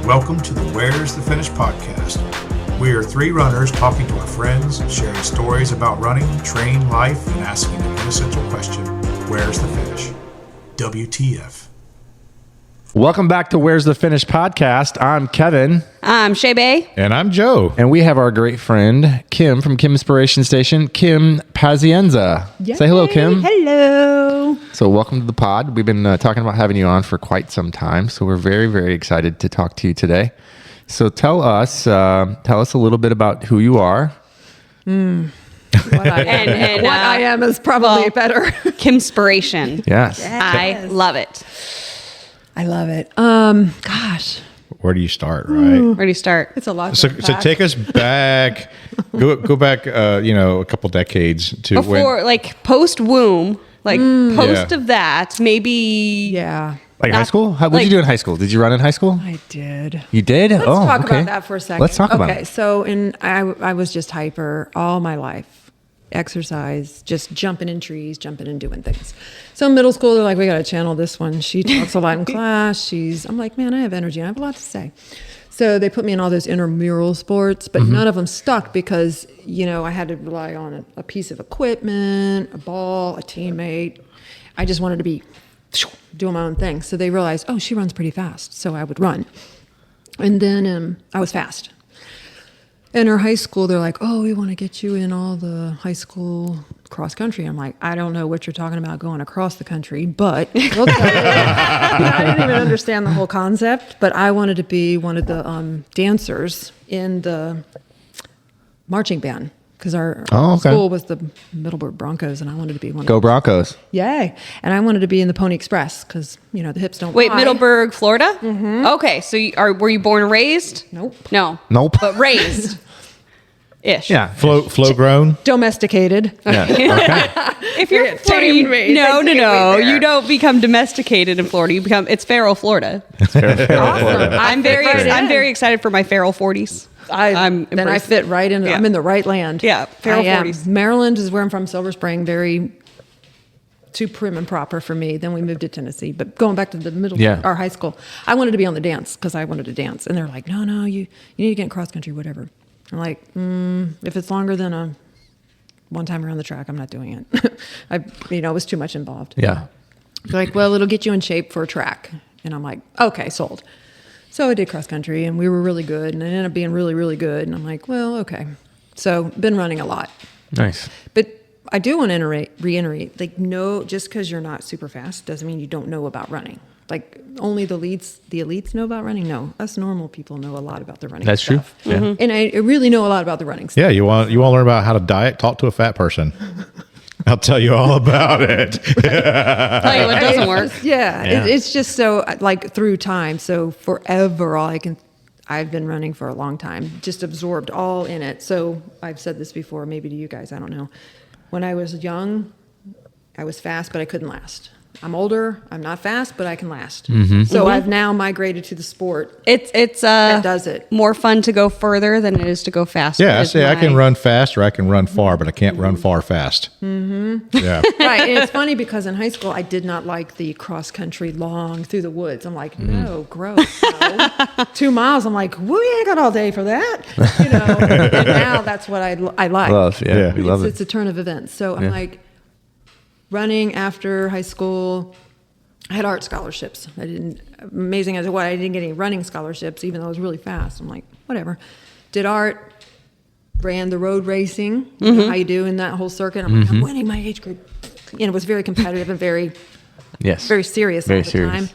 Welcome to the Where's the Finish podcast. We are three runners talking to our friends, sharing stories about running, training, life, and asking the essential question, where's the finish? WTF. Welcome back to Where's the Finish podcast. I'm Kevin. I'm Shae. And I'm Joe. And we have our great friend, Kim from Kim-spiration station, Kim Pasienza. Yay. Say hello, Kim. Hello. So welcome to the pod. We've been talking about having you on for quite some time. So we're very, very excited to talk to you today. So tell us a little bit about who you are. What I am is probably better. Kim-spiration. Yes. I love it. I love it. Gosh. Where do you start, right? Where do you start? It's a lot. So take us back, go back, a couple decades to Before, like post-womb, post Yeah. of that, maybe. Yeah, Like high school? What did you do in high school? Did you run in high school? I did. You did? Let's talk okay. about that for a second. Let's talk about Okay, it. so I was just hyper all my life. Exercise, just jumping in trees, jumping and doing things. So in middle school, they're like, we got to channel this one. She talks a lot in class. I'm like, man, I have energy. I have a lot to say. So they put me in all those intramural sports, but none of them stuck because, I had to rely on a piece of equipment, a ball, a teammate. I just wanted to be doing my own thing. So they realized, oh, she runs pretty fast. So I would run. And then I was fast. In her high school, they're like, oh, we want to get you in all the high school cross country. I'm like, I don't know what you're talking about going across the country, but we'll tell you. I didn't even understand the whole concept, but I wanted to be one of the dancers in the marching band because our school was the Middleborough Broncos, and I wanted to be one Go of them. Broncos. Yay. And I wanted to be in the Pony Express because, the hips don't Wait, lie. Middleburg, Florida? Mm-hmm. Okay, so were you born and raised? Nope. No. Nope. But raised. Ish. Yeah. flow grown. Domesticated. Yeah. Okay. If you're tamed me. no, They tamed me you don't become domesticated in Florida. It's feral Florida. I'm very excited for my feral 40s. I fit right in. Yeah. I'm in the right land. Yeah, feral I am. 40s. Maryland is where I'm from. Silver Spring, very too prim and proper for me. Then we moved to Tennessee. But going back to the our high school, I wanted to be on the dance because I wanted to dance, and they're like, no, you need to get in cross country, whatever. I'm like, if it's longer than a one time around the track, I'm not doing it. It was too much involved. Yeah. They're like, well, it'll get you in shape for a track. And I'm like, okay, sold. So I did cross country, and we were really good, and it ended up being really, really good. And I'm like, well, okay. So been running a lot. Nice. But I do want to reiterate, no, just because you're not super fast doesn't mean you don't know about running. Like only the elites know about running. No, us normal people know a lot about the running. That's stuff. true. Yeah. And I really know a lot about the running stuff. Yeah, you want to learn about how to diet? Talk to a fat person. I'll tell you all about it. Tell you what doesn't work. It's just so through time. So forever, I've been running for a long time, just absorbed all in it. So I've said this before, maybe to you guys, I don't know. When I was young, I was fast, but I couldn't last. I'm older, I'm not fast, but I can last. So I've now migrated to the sport. It's that does it. more fun to go further than it is to go faster. Yeah, I can run fast or I can run far, but I can't run far fast. Mm-hmm. Yeah. Right, and it's funny because in high school, I did not like the cross country long through the woods. I'm like, no, gross. No. 2 miles, I'm like, we ain't got all day for that. And now that's what I like. Love. Yeah. We love it. It's a turn of events. So I'm like, running after high school, I had art scholarships. Amazing as what, I didn't get any running scholarships, even though I was really fast. I'm like, whatever. Did art, ran the road racing, you know how you do in that whole circuit. I'm like, I'm winning my age group. It was very competitive and very serious Very all the serious. time.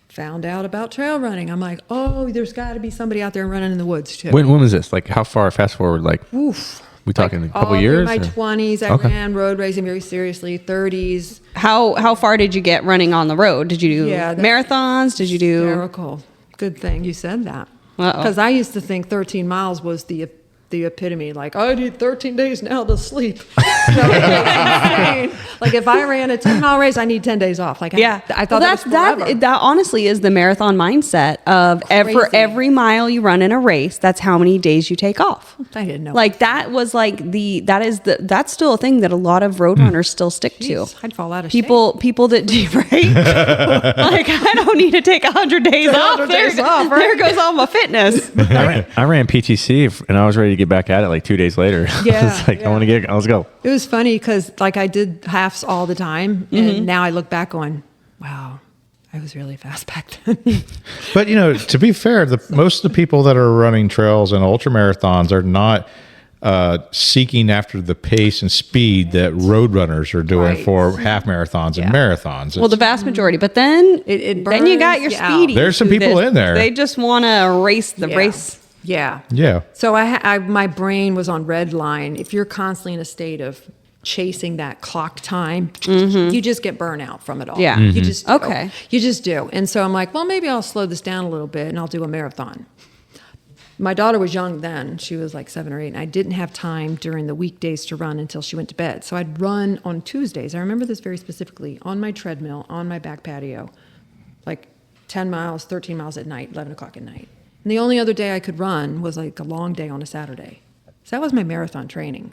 Found out about trail running. I'm like, oh, there's got to be somebody out there running in the woods too. When was this? Like how far fast forward? Like, Oof. we talking a couple all years? through my or? 20s, I ran road racing very seriously. 30s. How far did you get running on the road? Did you do that's marathons? Did you do? Hysterical. Good thing you said that. Uh-oh. Because I used to think 13 miles was the the epitome. Like, I need 13 days now to sleep. You know, it's insane. Like if I ran a 10-mile race, I need 10 days off. Like I thought that was forever. That honestly is the marathon mindset of for every mile you run in a race, that's how many days you take off. I didn't know. Like that was like that's still a thing that a lot of road runners still stick to. I'd fall out of people that do right. Like I don't need to take 100 days off. 100 days off, right? There goes all my fitness. I ran PTC and I was ready to get back at it like 2 days later. Yeah, It's like, let's go. It was funny because like I did halves all the time, and now I look back going, wow, I was really fast back then. But, to be fair, most of the people that are running trails and ultra marathons are not seeking after the pace and speed that road runners are doing for half marathons and marathons. Well, the vast majority, but then then you got your speedies. There's some people in there. They just want to race the race. Yeah. Yeah. So my brain was on red line. If you're constantly in a state of chasing that clock time, you just get burnout from it all. Yeah. You just do. Okay. You just do. And so I'm like, well, maybe I'll slow this down a little bit and I'll do a marathon. My daughter was young then. She was like 7 or 8. And I didn't have time during the weekdays to run until she went to bed. So I'd run on Tuesdays. I remember this very specifically, on my treadmill, on my back patio, like 10 miles, 13 miles at night, 11 o'clock at night. And the only other day I could run was like a long day on a Saturday. So that was my marathon training.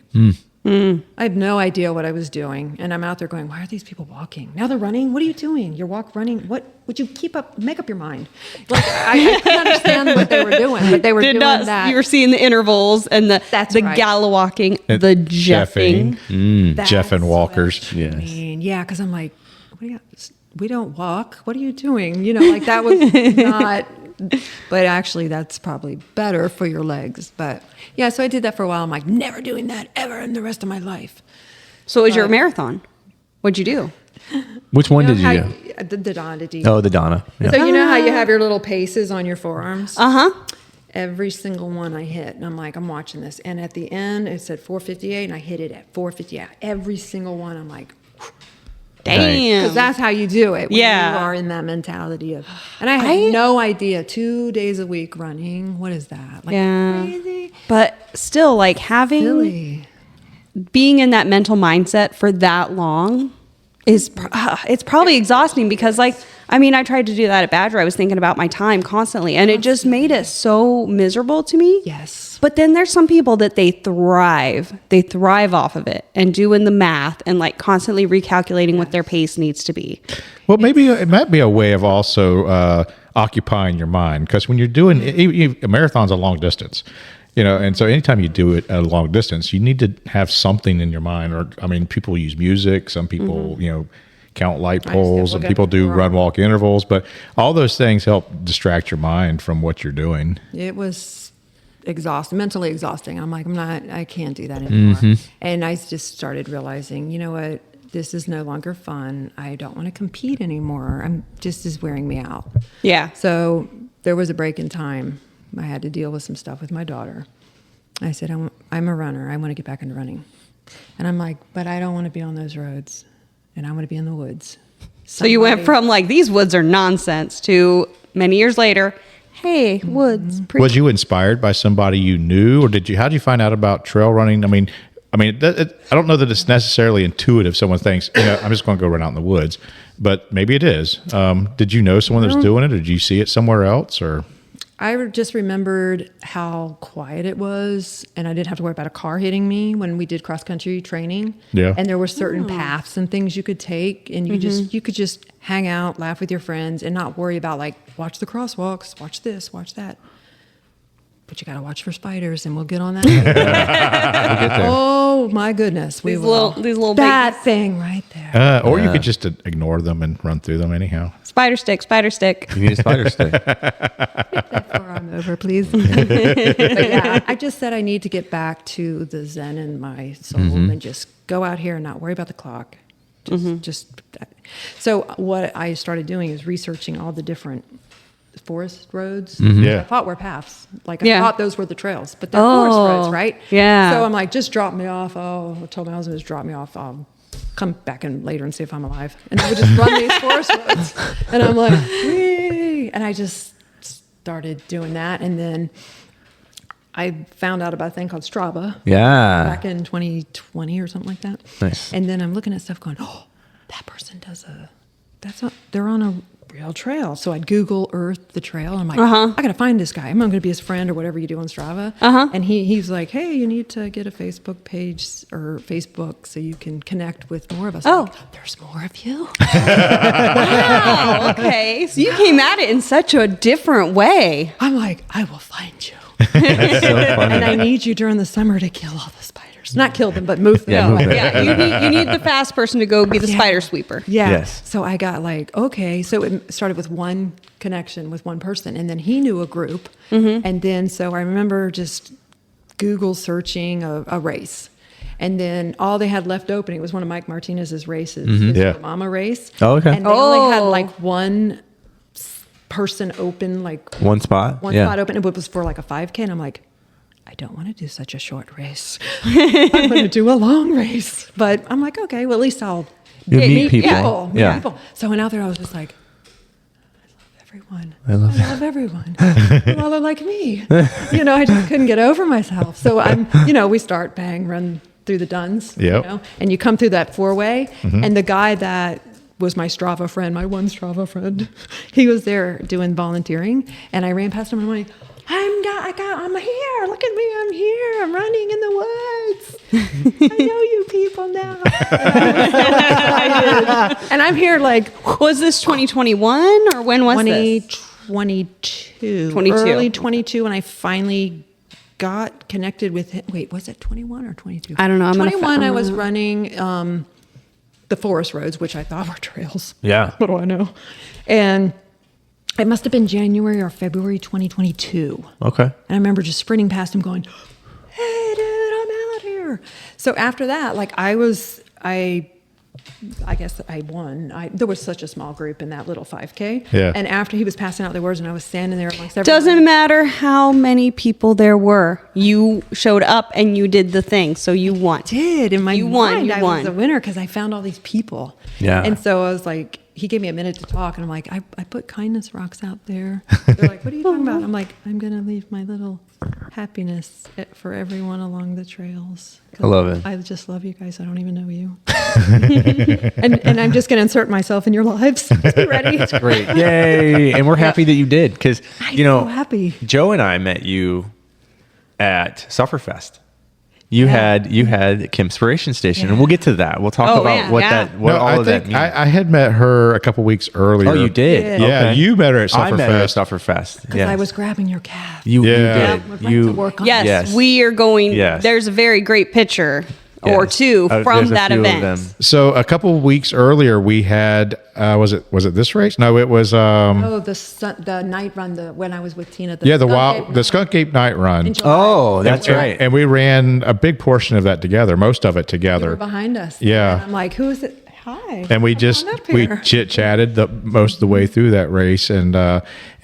I had no idea what I was doing. And I'm out there going, why are these people walking? Now they're running? What are you doing? You're running? What would you make up your mind? Like I couldn't understand what they were doing, but they were doing that. You were seeing the intervals and the gala walking, the jeffing. Jeffing walkers. Yes. Yeah, because I'm like, we don't walk. What are you doing? Like that was not... But actually, that's probably better for your legs. But yeah, so I did that for a while. I'm like, never doing that ever in the rest of my life. So it was your marathon. What'd you do? Which one did you do? The Donna. Oh, the Donna. Yeah. So you know how you have your little paces on your forearms? Uh-huh. Every single one I hit. And I'm like, I'm watching this. And at the end, it said 4:58, and I hit it at 4:58. Every single one, I'm like... Damn. Because that's how you do it when you Yeah. are in that mentality of... And I had no idea. 2 days a week running. What is that? Like crazy. But still, like being in that mental mindset for that long is it's probably exhausting because like, I mean, I tried to do that at Badger. I was thinking about my time constantly and it just made it so miserable to me. Yes. But then there's some people that they thrive off of it and doing the math and like constantly recalculating what their pace needs to be. Well, maybe it might be a way of also occupying your mind, because when you're doing a marathon's a long distance, and so anytime you do it at a long distance, you need to have something in your mind. Or I mean, people use music. Some people, count light poles, and people do run walk intervals. But all those things help distract your mind from what you're doing. It was mentally exhausting. I'm like, I can't do that anymore. And I just started realizing, you know what? This is no longer fun. I don't want to compete anymore. This is wearing me out. Yeah. So there was a break in time. I had to deal with some stuff with my daughter. I said, I'm a runner. I want to get back into running. And I'm like, but I don't want to be on those roads. And I want to be in the woods. So you went from like, these woods are nonsense to many years later, hey, woods. Was you inspired by somebody you knew, or how did you find out about trail running? I mean, I don't know that it's necessarily intuitive. Someone thinks, I'm just going to go run out in the woods, but maybe it is. Did you know someone that was doing it, or did you see it somewhere else, or? I just remembered how quiet it was, and I didn't have to worry about a car hitting me when we did cross-country training. Yeah. And there were certain paths and things you could take, and you could just hang out, laugh with your friends, and not worry about, like, watch the crosswalks, watch this, watch that. But you got to watch for spiders, and we'll get on that. We'll get there. Oh, my goodness. These little that thing right there. Or you could just ignore them and run through them anyhow. Spider stick. You need a spider stick. That forearm over, please. But yeah, I just said I need to get back to the zen in my soul and just go out here and not worry about the clock. So what I started doing is researching all the different forest roads. Yeah. I thought were paths. Like I thought those were the trails, but they're forest roads, right? Yeah. So I'm like, just drop me off. I told my husband, just drop me off. I'll come back in later and see if I'm alive. And I would just run these forest roads. And I'm like, whee! And I just started doing that. And then I found out about a thing called Strava Yeah. back in 2020 or something like that. Nice. And then I'm looking at stuff going, oh, that person they're on a real trail. So I'd Google Earth the trail. I'm like, I got to find this guy. I'm going to be his friend or whatever you do on Strava. And he's like, hey, you need to get a Facebook page or Facebook so you can connect with more of us. I'm like, there's more of you. Wow. Okay. So you came at it in such a different way. I'm like, I will find you. That's so funny. And I need you during the summer to kill all the spiders. Not kill them, but move them. Yeah, move them. Yeah, you need the fast person to go be the spider sweeper. Yeah. Yes. So I got like, okay. So it started with one connection with one person. And then he knew a group. And then so I remember just Google searching a race. And then all they had left open, it was one of Mike Martinez's races, the Mama race. Oh, okay. And they only had like one person open, like One spot. spot open. It was for like a 5K. And I'm like, I don't want to do such a short race. I'm going to do a long race. But I'm like, okay, well, at least I'll You meet people. meet Yeah. people. So I went out there, I was just like, everyone. I love everyone. They all are like me. I just couldn't get over myself. So we start run through the duns. Yep. And you come through that 4-way, and the guy that was my Strava friend, my one Strava friend, he was there doing volunteering, and I ran past him and I'm like, I'm here. Look at me. I'm here. I'm running in the woods. I know you people now. And I'm here like, Was this 2021 or when was this? 2022. 22. Early 22, and I finally got connected with him. Wait, was it 21 or 22? I don't know. I'm gonna 21, I was running the forest roads, which I thought were trails. Yeah. What do I know? And it must have been January or February 2022. Okay. And I remember just sprinting past him going, hey, dude, I'm out here. So after that, like I guess I won. There was such a small group in that little 5K. Yeah. And after he was passing out the words and I was standing there amongst everyone. Doesn't matter how many people there were. You showed up and you did the thing, so you won. Did in my You won, mind you I won. was a winner because I found all these people. Yeah. And so I was like, he gave me a minute to talk, and I'm like, I put kindness rocks out there. They're like, what are you talking about? I'm like, I'm gonna leave my little happiness for everyone along the trails. I love it. I just love you guys. I don't even know you. and I'm just gonna insert myself in your lives. Be ready. Great. Yay. And we're happy that you did because, so happy. Joe and I met you at Sufferfest. You had Kim-spiration station, and we'll get to that. We'll talk about what all of that means. I had met her a couple weeks earlier. Oh, you did? Yeah. Yeah, Okay. you met her at I met her at Sufferfest. Sufferfest. Because I was grabbing your calf. You Yeah. did. We'd like to work on Yes, Yes. we are going. Yes. There's a very great picture or Yes. two from There's a that few of event. them. So a couple of weeks earlier, we had was it this race? No, it was The night run, when I was with Tina. the Skunk Gape Night Run. In July. Oh, that's And- right. And we ran a big portion of that together, most of it They together. were behind us. Yeah. And I'm like, who is it? Hi. And we Come just on up we here. chit chatted most of the way through that race, and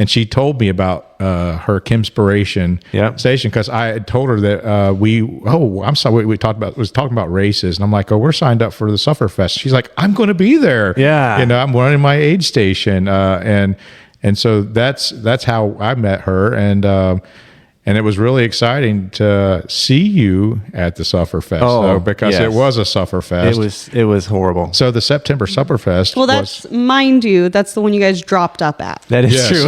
she told me about her Kim-spiration Yeah. station because I had told her that I'm sorry we talked about races, and I'm like, oh, we're signed up for the Sufferfest. She's like, I'm going to be there. Yeah. I'm running my aid station, and so that's how I met her, and it was really exciting to see you at the Sufferfest, though, because yes. it was a Sufferfest. It was horrible. So the September Sufferfest. Well, that's mind you, that's the one you guys dropped up at. That is Yes. true.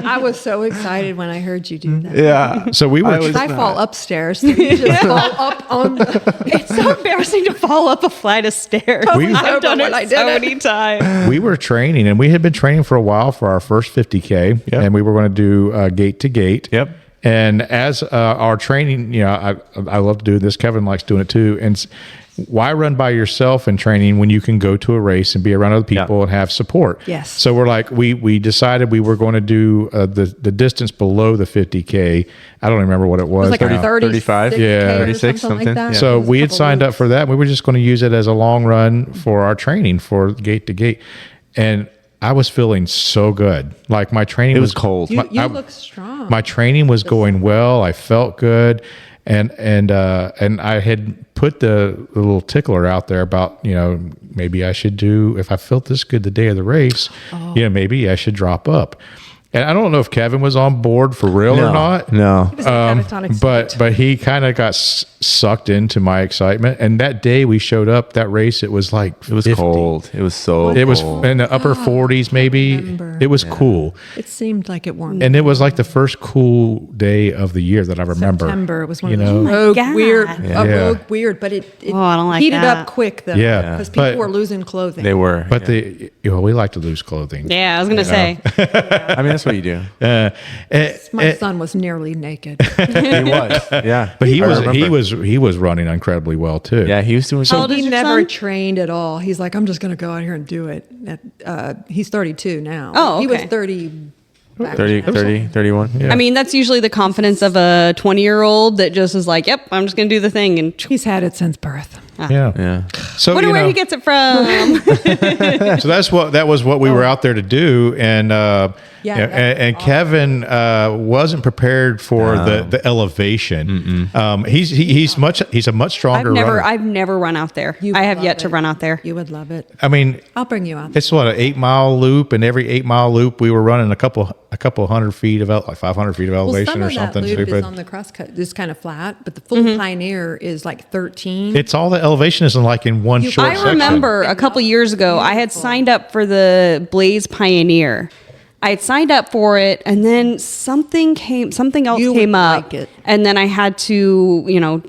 I was so excited when I heard you do that. Yeah. So we were. I fall upstairs. So you just fall up on the. It's so embarrassing to fall up a flight of stairs. I've done it when I did so it. many times. We were training, and we had been training for a while for our first 50K, Yep. and we were going to do gate to gate. Yep. And as our training, I love to do this. Kevin likes doing it too. And why run by yourself in training when you can go to a race and be around other people and have support? Yes. So we're like, we decided we were going to do the distance below the 50K. I don't remember what it was. It was like now. a 35? Yeah. 36, something something. like that. Yeah. So It was a we had couple signed up weeks. for that. We were just going to use it as a long run for our training for gate to gate. And I was feeling so good. Like my training It was cold. You I- look strong. My training was going well. I felt good. And I had put the little tickler out there about, maybe I should do, if I felt this good the day of the race, maybe I should drop up. And I don't know if Kevin was on board for real or not. No. He was a catatonic state. But he kind of got sucked into my excitement. And that day we showed up, that race, it was like It was 50. cold. It was so It was cold. in the upper 40s, maybe. remember. It was cool. It seemed like it warmed. And it was like the first cool day of the year that I remember. September. It was one You of know? those rogue God. weird, Yeah. rogue weird, but it Oh, I don't like heated that. up quick though. Yeah. because people But- were losing clothing. They were. But we like to lose clothing. Yeah, I was gonna say. I mean, that's what you do. My son was nearly naked. He was. Yeah. But he I was remember. running incredibly well too. Yeah, he was doing How old so. is He your never son? trained at all. He's like, I'm just going to go out here and do it. He's 32 now. Oh, He was okay. 30. 30, 31. Yeah. I mean, that's usually the confidence of a 20-year-old that just is like, "Yep, I'm just gonna do the thing." And He's had it since birth. Yeah. Yeah. So wonder you where know, he gets it from. so that was what we were out there to do, and Yeah, you know, that's and Kevin wasn't prepared for the elevation. He's a much stronger runner. I've never run out there. You I would have love yet to it. run out there. You would love it. I mean, I'll bring you out. it's what, an 8-mile loop, and every 8-mile loop we were running a couple hundred feet of like 500 feet of Well, elevation some or of that something loop stupid. is on the crosscut. It's kind of flat, but the full Mm-hmm. Pioneer is like 13. It's all the elevation is in like in one short I section. remember a couple years ago, I had signed up for the Blaze Pioneer. I had signed up for it, and then something else You would came up, like it. and then I had to,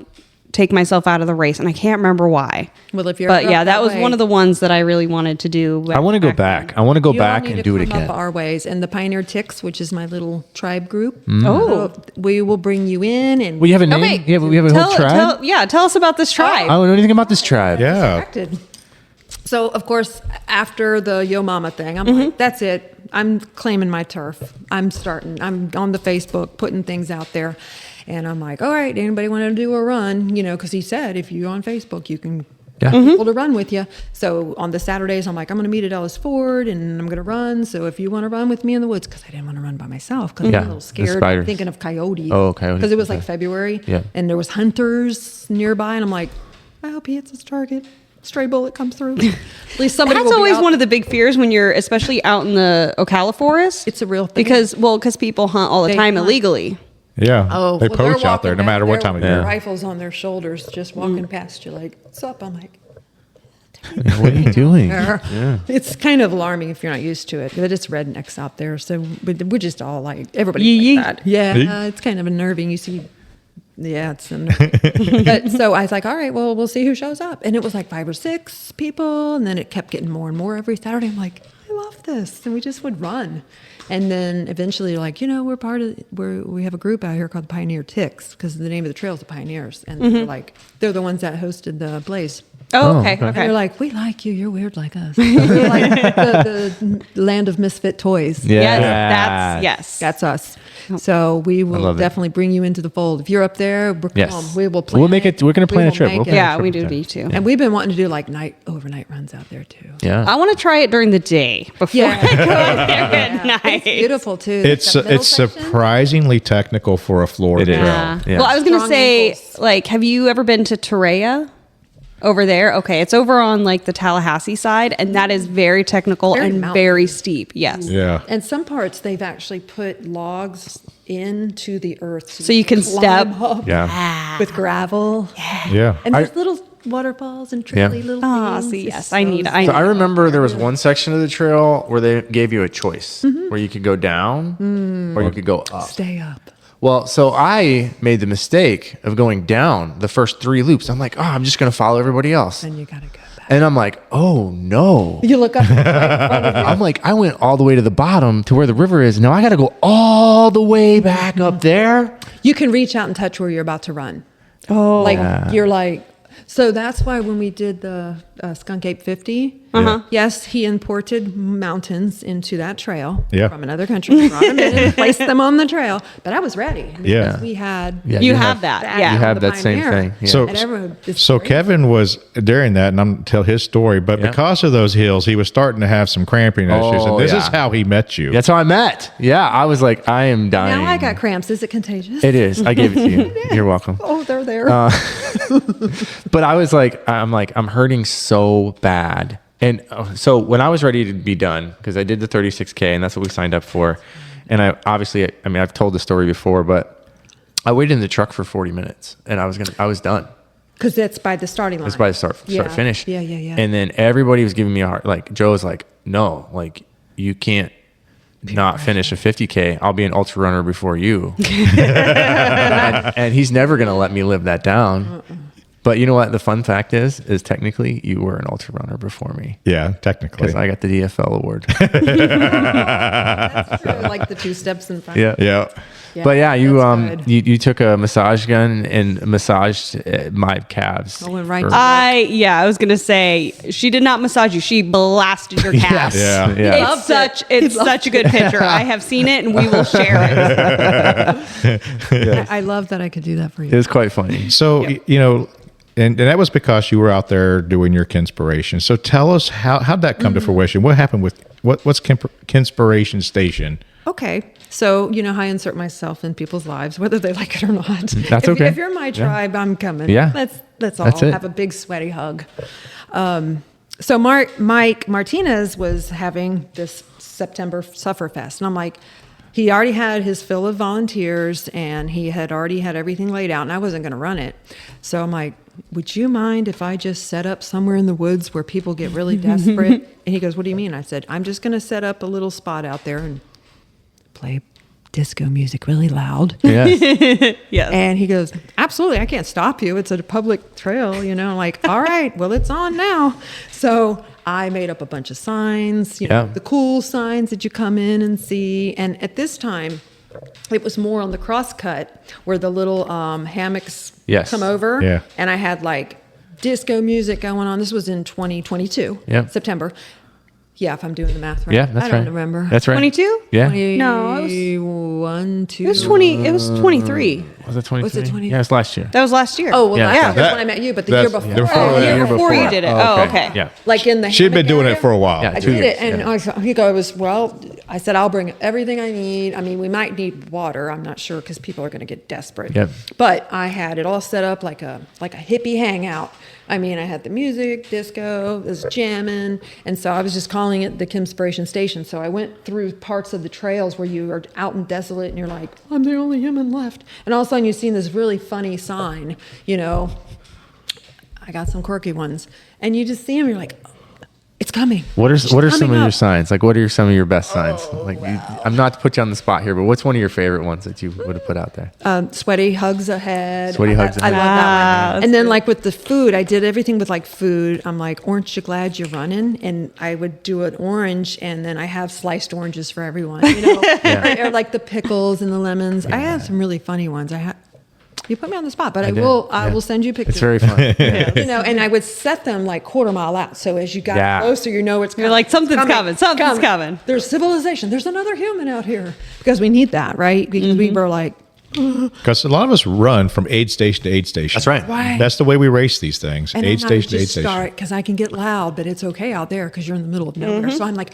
take myself out of the race, and I can't remember why. Well, if you're but up yeah, that was way, one of the ones that I really wanted to do. I want to go back. I want to go you all back need and to do it come again. up our ways, and the Pioneer Ticks, which is my little tribe group. Oh. We will bring you in, and We have a name. Okay, Yeah, we have a whole tribe. Tell us about this tribe. I don't know anything about this tribe. Yeah. distracted. So, of course, after the Yo Mama thing, I'm Mm-hmm. like, that's it. I'm claiming my turf. I'm on the Facebook, putting things out there. And I'm like, all right, anybody want to do a run? Because he said, if you're on Facebook, you can Yeah. get people to run with you. So on the Saturdays, I'm like, I'm going to meet at Ellis Ford and I'm going to run. So if you want to run with me in the woods, because I didn't want to run by myself because Yeah, I'm a little the scared, spiders. thinking of coyotes. Oh, coyotes, Because it was like okay. February. Yeah. And there was hunters nearby. And I'm like, I hope he hits his target. Stray bullet comes through. At least somebody That's will be always out. one of the big fears when you're, especially out in the Ocala forest. It's a real thing. because people hunt all the They time hunt. illegally. Yeah. Oh, they well, they're poach out there walking no matter back what there time of with year. their rifles on their shoulders, just walking past you, like, "What's up?" I'm like, What are you doing? It's kind of alarming if you're not used to it, but it's rednecks out there, so we're just all like everybody Yee like that. Yeah, Yee. it's kind of unnerving. You see, yeah, it's unnerving. But so I was like, all right, well, we'll see who shows up, and it was like 5 or 6 people, and then it kept getting more and more every Saturday. I'm like, I love this, and we just would run. And then eventually, like, we have a group out here called the Pioneer Ticks because the name of the trail is the Pioneers, and they're the ones that hosted the Blaze. Oh, okay. And they're like, we like you. You're weird like us. We're like the land of misfit toys. Yeah. Yes. That's us. So we will love it. definitely bring you into the fold. If you're up there, we're Yes. come. We will plan. We'll make it. We're going to plan a trip. We'll plan a Yeah, trip we with do that. need to. And we've been wanting to do like overnight runs out there too. Yeah. I want to try it during the day before Yeah. I go out there at night. It's beautiful too. It's That middle it's section. surprisingly technical for a Florida It is. trail. Yeah. Yeah. Well, I was going to Strong say, ankles. like, have you ever been to Torreya? Over there? Okay. It's over on like the Tallahassee side, and that is very technical Very and mountainy. very steep. Yes. Yeah. And some parts they've actually put logs into the earth So you can climb step. up Yeah. with gravel. Yeah. And there's little waterfalls and trickly little Ah, things. see, It's yes, I need- so I So I remember there was one section of the trail where they gave you a choice, where you could go down or you could go up. stay up. Well, so I made the mistake of going down the first 3 loops. I'm like, oh, I'm just going to follow everybody else. And you gotta go back. And I'm like, oh no. You look up. Right in front of you. I'm like, I went all the way to the bottom to where the river is. Now I got to go all the way back up there. You can reach out and touch where you're about to run. Oh. Like you're like. So that's why when we did the Skunk Ape 50, yes, he imported mountains into that trail Yeah. from another country, brought them in and placed them on the trail. But I was ready because Yeah. we had. Yeah, You have that. Yeah. You have the that same Pioneer. thing. Yeah. So, And everyone- it's so great. Kevin was during that, and I'm going to tell his story, but Yeah. because of those hills, he was starting to have some cramping issues. Oh, And this yeah. is how he met you. That's how I met. Yeah. I was like, I am dying. Now I got cramps. Is it contagious? It is. I gave it to you. You're welcome. Oh, they're there. But I was like, I'm hurting so bad. And so when I was ready to be done, because I did the 36K and that's what we signed up for. And I've told the story before, but I waited in the truck for 40 minutes and I was done. Because that's by the starting line. It's by the start finish. Yeah. And then everybody was giving me a hard, like Joe was like, no, like you can't not finish a 50K. I'll be an ultra runner before you. and he's never going to let me live that down. But you know what? The fun fact is technically you were an ultra runner before me. Yeah, technically. Because I got the DFL award. That's true. Like the 2 steps in front. Yeah. But yeah, that's good. you took a massage gun and massaged my calves. Oh, and right for- to- I was gonna say she did not massage you. She blasted your calves. Yes. Yeah. It's such a good picture. I have seen it, and we will share it. I love that I could do that for It you. was quite funny. So, you know, and that was because you were out there doing your Kim-spiration. So tell us how'd that come to fruition? What happened with what's Kim-spiration Station? Okay. So, you know how I insert myself in people's lives, whether they like it or not. That's okay. If you're my tribe, I'm coming. Yeah. Let's all That's it. have a big sweaty hug. So Mike Martinez was having this September Sufferfest. And I'm like, he already had his fill of volunteers and he had already had everything laid out and I wasn't going to run it. So I'm like, would you mind if I just set up somewhere in the woods where people get really desperate? And he goes, what do you mean? I said, I'm just going to set up a little spot out there and play disco music really loud. Yes. Yes. And he goes, absolutely, I can't stop you. It's a public trail, you know, like, all right, well, it's on now. So I made up a bunch of signs, you know, Yeah. the cool signs that you come in and see. And at this time, it was more on the crosscut where the little hammocks Yes. come over. Yeah. And I had like disco music going on. This was in 2022, Yeah. September. Yeah, if I'm doing the math right. Yeah, that's I right. don't remember. That's right. 22? Yeah. No, it 21, 2. It was 20. It was 23. Was it 23? Was it 20? Yeah, it was last year. That was last year. Oh, well, Yeah. yeah, Yeah. that's when I met you, but the year That's- before. the before Oh, that. yeah. year before you did it. Oh, okay. Yeah. Like in the She'd been hammock doing area. it for a while. Yeah, I 2 did years. it, and he goes, well, I said, I'll bring everything I need. I mean, we might need water. I'm not sure because people are going to get desperate. Yep. But I had it all set up like a hippie hangout. I mean, I had the music, disco, it was jamming, and so I was just calling it the Kim-spiration Station. So I went through parts of the trails where you are out and desolate, and you're like, I'm the only human left. And all of a sudden, you see this really funny sign, you know. I got some quirky ones, and you just see them, you're like, it's coming. What are It's some of coming your up. signs? Like, what are some of your best signs? Like, I'm not to put you on the spot here, but what's one of your favorite ones that you would have put out there? Sweaty hugs ahead. Sweaty hugs I ahead. love that one. that's And then like with the food, I did everything with like food. I'm like, aren't you glad you're running? And I would do an orange, and then I have sliced oranges for everyone. You know, or like the pickles and the lemons. I have some really funny ones. You put me on the spot, but I did. will. Yeah. I will send you pictures. It's very fun. Yeah. You know, and I would set them like quarter mile out. So as you got Yeah. closer, you know it's coming. You're like, something's coming, something's coming. There's civilization. There's another human out here. Because we need that, right? Because we were like, Because a lot of us run from aid station to aid station. That's right. Right. That's the way we race these things. and Aid then I would station to aid just station. start, because I can get loud, but it's okay out there because you're in the middle of nowhere. So I'm like,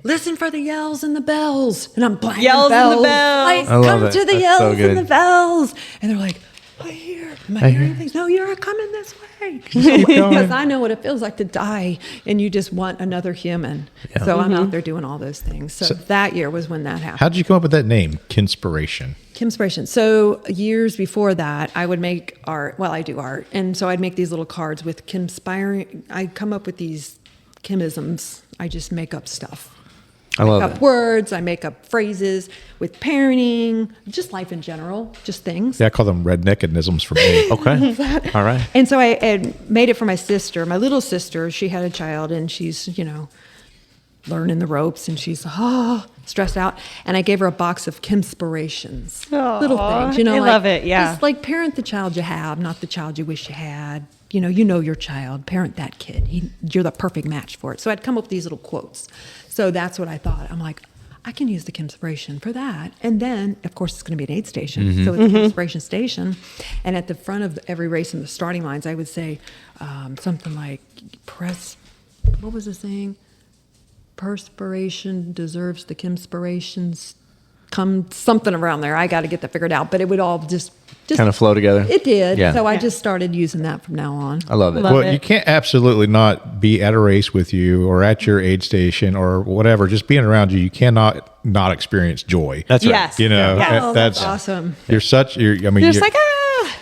listen for the yells and the bells. And I'm banging Yells and the bells. bells. Like, I love come it. to the That's yells so good. and the bells. And they're like, I hear. Am I hearing things? No, you're coming this way. Because I know what it feels like to die and you just want another human. So I'm out there doing all those things. So that year was when that happened. How did you come up with that name, Kim-spiration? Kim-spiration. So years before that, I would make art. Well, I do art. And so I'd make these little cards with Kim-spiring. I come up with these Kimisms. I just make up stuff. I love Make up it. words. I make up phrases with parenting, just life in general, just things. Yeah, I call them redneckedisms for me. Okay. All right. And so I had made it for my sister, my little sister. She had a child, and she's, you know, learning the ropes, and she's stressed out. And I gave her a box of Kim-spirations, little things, you know. I like, love it, yeah. Just like parent the child you have, not the child you wish you had. You know your child. Parent that kid. You're the perfect match for it. So I'd come up with these little quotes. So that's what I thought. I'm like, I can use the Kim-spiration for that. And then, of course, it's going to be an aid station. So it's a Kim-spiration station. And at the front of every race in the starting lines, I would say something like, what was the saying? Perspiration deserves the Kim-spirations. Something around there. I got to get that figured out. But it would all just just kind of flow together. It did. Yeah. So I just started using that from now on. I love it. Love Well, it. you can't absolutely not be at a race with you or at your aid station or whatever. Just being around you, you cannot not experience joy. That's right. Yes. You know, Oh, that's awesome. You're such. I mean, You're just you're- like,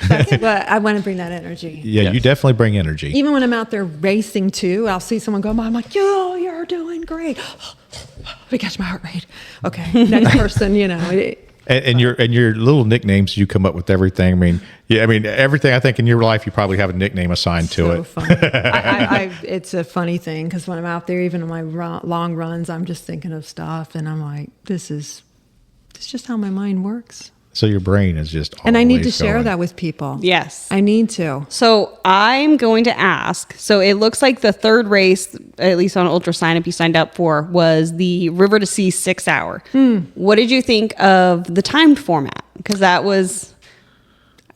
That's what I want to bring that energy. yeah, Yes. you definitely bring energy. Even when I'm out there racing too, I'll see someone go by. I'm like, yo, you're doing great. Let me catch my heart rate. Okay, next person. You know, And your little nicknames you come up with everything. I mean, everything. I think in your life you probably have a nickname assigned to so it. funny. It's a funny thing because when I'm out there, even on my long runs, I'm just thinking of stuff, and I'm like, this is just how my mind works. So your brain is just. And I need to always share going. that with people. yes. I need to. So I'm going to ask. So it looks like the third race, at least on Ultra Sign Up, you signed up for, was the River to Sea 6 hour. What did you think of the timed format? Because that was.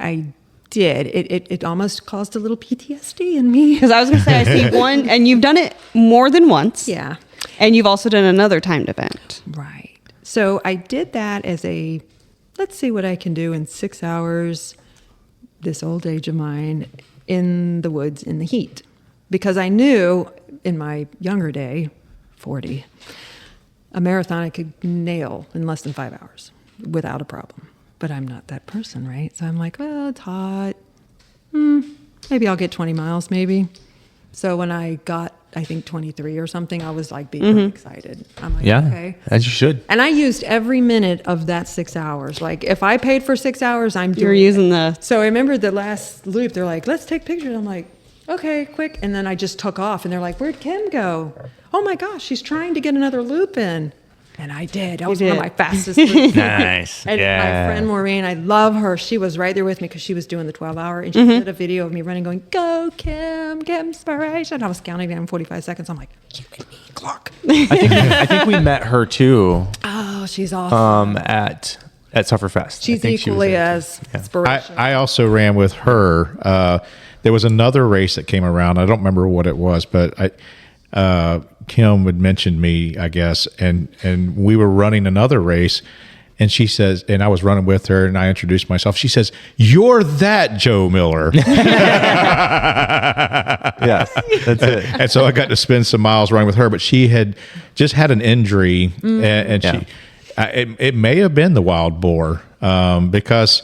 I did. It almost caused a little PTSD in me. Because I was going to say, I see one, and you've done it more than once. Yeah. And you've also done another timed event. Right. So I did that as a, let's see what I can do in 6 hours, this old age of mine, in the woods in the heat. Because I knew in my younger day, 40, a marathon I could nail in less than 5 hours without a problem. But I'm not that person, right? So I'm like, well, it's hot. Maybe I'll get 20 miles, maybe. So when I got, I think 23 or something, I was like being excited. I'm like, Yeah. okay. As you should. And I used every minute of that 6 hours. Like if I paid for 6 hours, I'm doing You're it. using the. So I remember the last loop, they're like, let's take pictures. I'm like, okay, quick. And then I just took off and they're like, where'd Kim go? Oh my gosh, she's trying to get another loop in. And I did. That was one of did. my fastest loops. Nice. And Yeah. my friend Maureen, I love her. She was right there with me because she was doing the 12-hour. And she did a video of me running going, go Kim, Kim-spiration. I was counting down 45 seconds. I'm like, you and me, clock. I think we met her too Oh, she's awesome. at Sufferfest. I She's think she was equally there, as too. Yeah. inspirational. I also ran with her. There was another race that came around. I don't remember what it was, but Kim had mentioned me, I guess, and we were running another race, and she says, and I was running with her, and I introduced myself. She says, "You're that Joe Miller," Yes, that's it. and so I got to spend some miles running with her. But she had just had an injury, and Yeah. it may have been the wild boar, because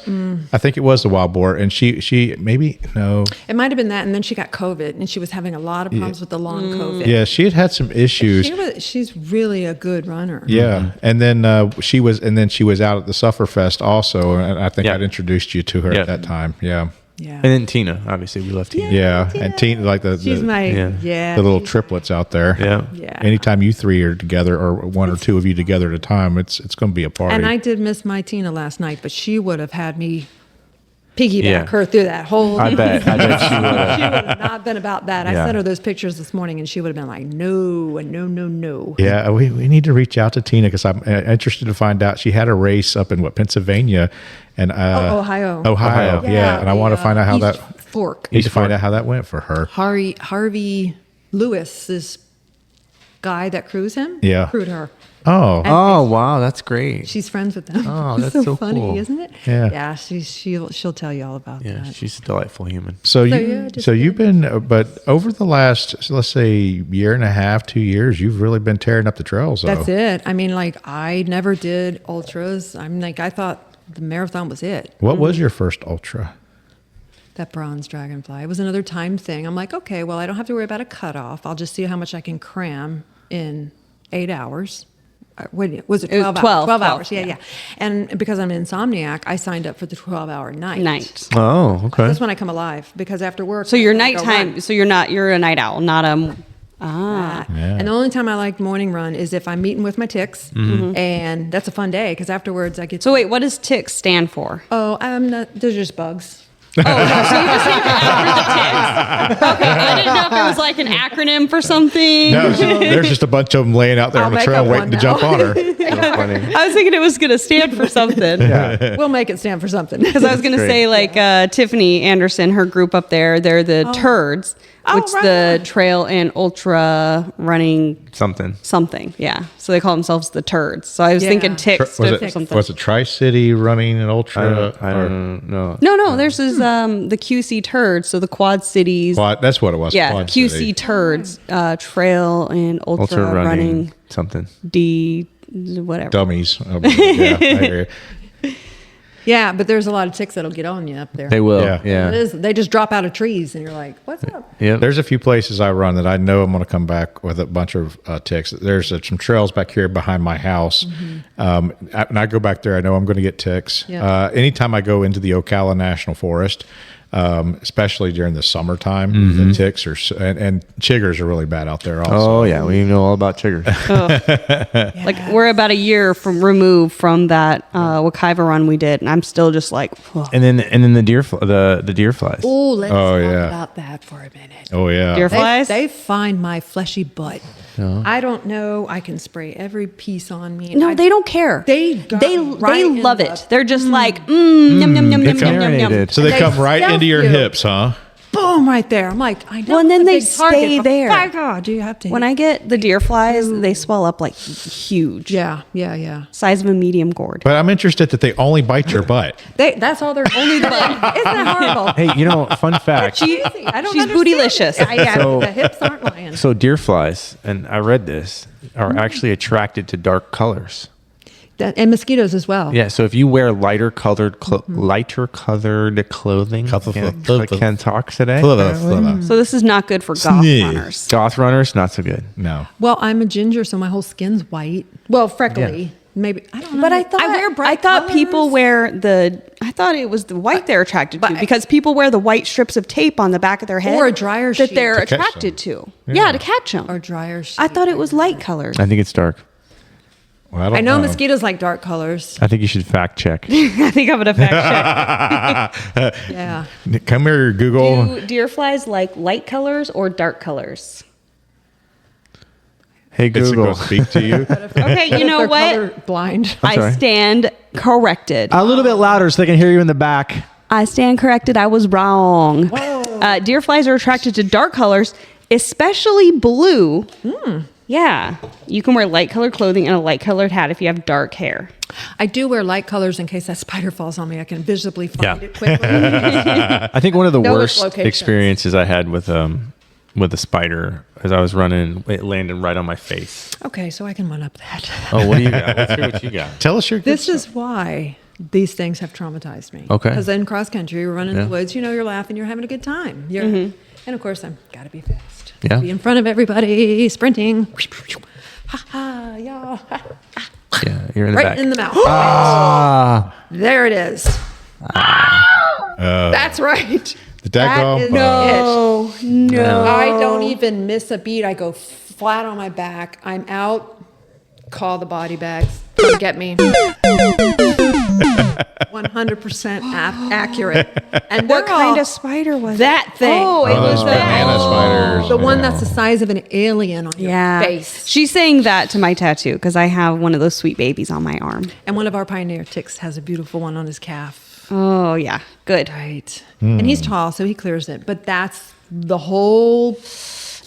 I think it was the wild boar, and she maybe no. It might have been that, and then she got COVID, and she was having a lot of problems with the long COVID. Yeah, she had some issues. She's really a good runner. Yeah, and then she was out at the Sufferfest also, and I think Yeah. I'd introduced you to her Yeah. at that time. Yeah, Yeah. And then Tina, obviously, we love Tina. yeah, and Tina, like She's my yeah. the little triplets out there. Yeah. Yeah. Anytime you three are together, or one or two of you together at a time, it's going to be a party. And I did miss my Tina last night, but she would have had me piggyback Yeah. her through that whole. I bet she would She have. would have not been about that. I Yeah. sent her those pictures this morning, and she would have been like, "No, no, no, no." Yeah, we need to reach out to Tina because I'm interested to find out. She had a race up in Pennsylvania, and Ohio. Ohio, yeah, and I want to find out how East that. Fork. Need to find out how that went for her. Harvey Lewis, this guy that crews him, Yeah. crewed her. Oh, Oh, wow. That's great. She's friends with them. Oh, It's that's so funny, cool. isn't it? Yeah. Yeah. She'll tell you all about Yeah, that. she's a delightful human. so yeah, you just so you've been, but over the last, let's say, year and a half, 2 years, you've really been tearing up the trails. Though. That's it. I mean, like I never did ultras. I'm like I thought the marathon was it. What was your first ultra? That bronze dragonfly. It was another time thing. I'm like, okay, well, I don't have to worry about a cutoff. I'll just see how much I can cram in 8 hours. Wait, was it 12 It was hours? 12, 12 hours, yeah, yeah. yeah. And because I'm an insomniac, I signed up for the 12-hour night. Oh, okay. That's when I come alive because after work. So your I go nighttime. run. So you're a night owl, not a. Yeah. And the only time I like morning run is if I'm meeting with my ticks, and that's a fun day because afterwards I get. So wait, what does TICS stand for? Oh, I'm not. They're just bugs. Oh, no, so you just named it after the TICS. Okay, I didn't know if it was like an acronym for something. No, there's just a bunch of them laying out there I'll on the make trail up waiting one to jump now. on her. So funny. I was thinking it was going to stand for something. We'll make it stand for something. Because I was going to Great. say, like, Tiffany Anderson, her group up there, they're the turds. which the trail and ultra running something. Yeah. So they call themselves the turds. So I was thinking ticks Was stood for it, something. was it Tri-City running and ultra? I don't know. No, there's this, the QC turds. So the Quad Cities. That's what it was. Yeah, Quad QC City. turds, trail and ultra, running, something. D, whatever. Dummies. Yeah, I hear you. Yeah, but there's a lot of ticks that'll get on you up there. They will. Yeah. Yeah. It is. They just drop out of trees, and you're like, "What's up?" Yeah. There's a few places I run that I know I'm going to come back with a bunch of ticks. There's some trails back here behind my house. When I go back there, I know I'm going to get ticks. Yeah. Anytime I go into the Ocala National Forest, especially during the summertime, the ticks and chiggers are really bad out there also. Oh yeah, we know all about chiggers. Like we're about a year removed from that Wekiva run we did, and I'm still just like, ugh. and then the deer the deer flies. Oh, let's talk yeah. about that for a minute. Oh, yeah. Deer flies. They find my fleshy butt. I don't know. I can spray every piece on me. No, they don't care. They love it. They're just like, yum yum yum yum It's yum yum yum. marinated. So they They come right stealth into your you. hips, huh? Boom, right there. I'm like, I know. Well, and then it's a they big target, stay but there. My God, you have to. When I get the deer flies, they swell up like huge. yeah. Size of a medium gourd. But I'm interested that they only bite your butt. That's all they're only doing. Isn't that horrible? Hey, fun fact. Easy. I don't She's understand bootylicious. it. Yeah, So- the hips aren't lying. So deer flies, and I read this, are actually attracted to dark colors. And mosquitoes as well. Yeah, so if you wear lighter colored clothing, can't talk today. So this is not good for goth Sneeze. runners. Goth runners, not so good. No. Well, I'm a ginger, so my whole skin's white. Well, freckly. Maybe I don't know. But I thought people wear I thought it was the white they're attracted to because people wear the white strips of tape on the back of their head Or a dryer that sheet. they're To catch attracted to. Yeah. Yeah, to catch them. or dryer. I thought it was light colors. I think it's dark. Well, I I know don't mosquitoes like dark colors. I think you should fact check. I think I'm gonna fact check. Yeah. Come here, Google. Do deer flies like light colors or dark colors? Hey It's Google. going to speak to you. Okay, you know They're what? color blind. I sorry. stand corrected. A little bit louder so they can hear you in the back. I stand corrected. I was wrong. Deer flies are attracted to dark colors, especially blue. Yeah. You can wear light colored clothing and a light colored hat if you have dark hair. I do wear light colors in case that spider falls on me. I can visibly find Yeah. it quickly. I think one of the Know its worst location. experiences I had with a spider as I was running, it landed right on my face. Okay, so I can one up that. Oh, what do you got? Let's hear what you got. Tell us your good This is why these things have traumatized me. Okay. Because in cross country, you're running in Yeah. the woods, you're laughing, you're having a good time. And of course, I'm got to be fast. Yeah. Be in front of everybody, sprinting. Ha ha, yeah. Yeah, you're in the Right back. in the mouth. Ah, There it is. That's right. The daggone is- bug. No. I don't even miss a beat. I go flat on my back. I'm out. Call the body bags. Come get me. 100% accurate. And What they're kind all of spider was that it? thing? Oh, it was that. Banana spiders. The one that's the size of an alien on your Yeah. face. She's saying that to my tattoo because I have one of those sweet babies on my arm. And one of our pioneer ticks has a beautiful one on his calf. Oh, yeah. Good. Right. And he's tall, so he clears it. But that's the whole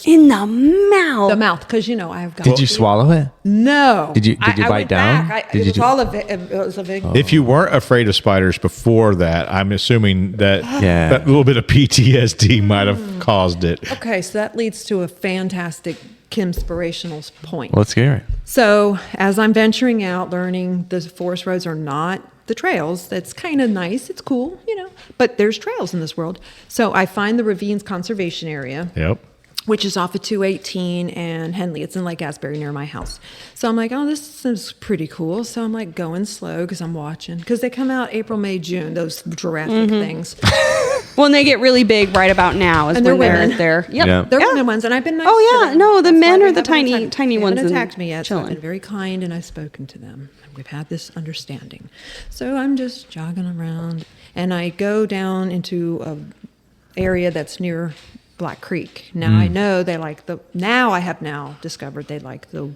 In the mouth. the mouth, because I've got. did you swallow it? No. Did you I bite went down? back. Did It you was do- all it was a big. If you weren't afraid of spiders before that, I'm assuming that Yeah. that little bit of PTSD might have caused it. Okay, so that leads to a fantastic Kim-spirational point. Well, let's hear it. So as I'm venturing out, learning the forest roads are not the trails, that's kind of nice. It's cool, but there's trails in this world. So I find the Ravines Conservation Area, Yep. which is off of 218 and Henley. It's in Lake Asbury near my house. So I'm like, oh, this is pretty cool. So I'm like going slow because I'm watching. Because they come out April, May, June, those Jurassic things. Well, and they get really big right about now. Is And when they're they're women. there. Yep. Yeah. They're women ones, and I've been nice Oh, to yeah. them. No, the That's why men they are the haven't tiny- attacked- tiny they ones haven't and attacked me yet, so I've chilling. been very kind, and I've spoken to them. We've had this understanding. So I'm just jogging around, and I go down into a area that's near Black Creek. Now I know they like I have now discovered they like the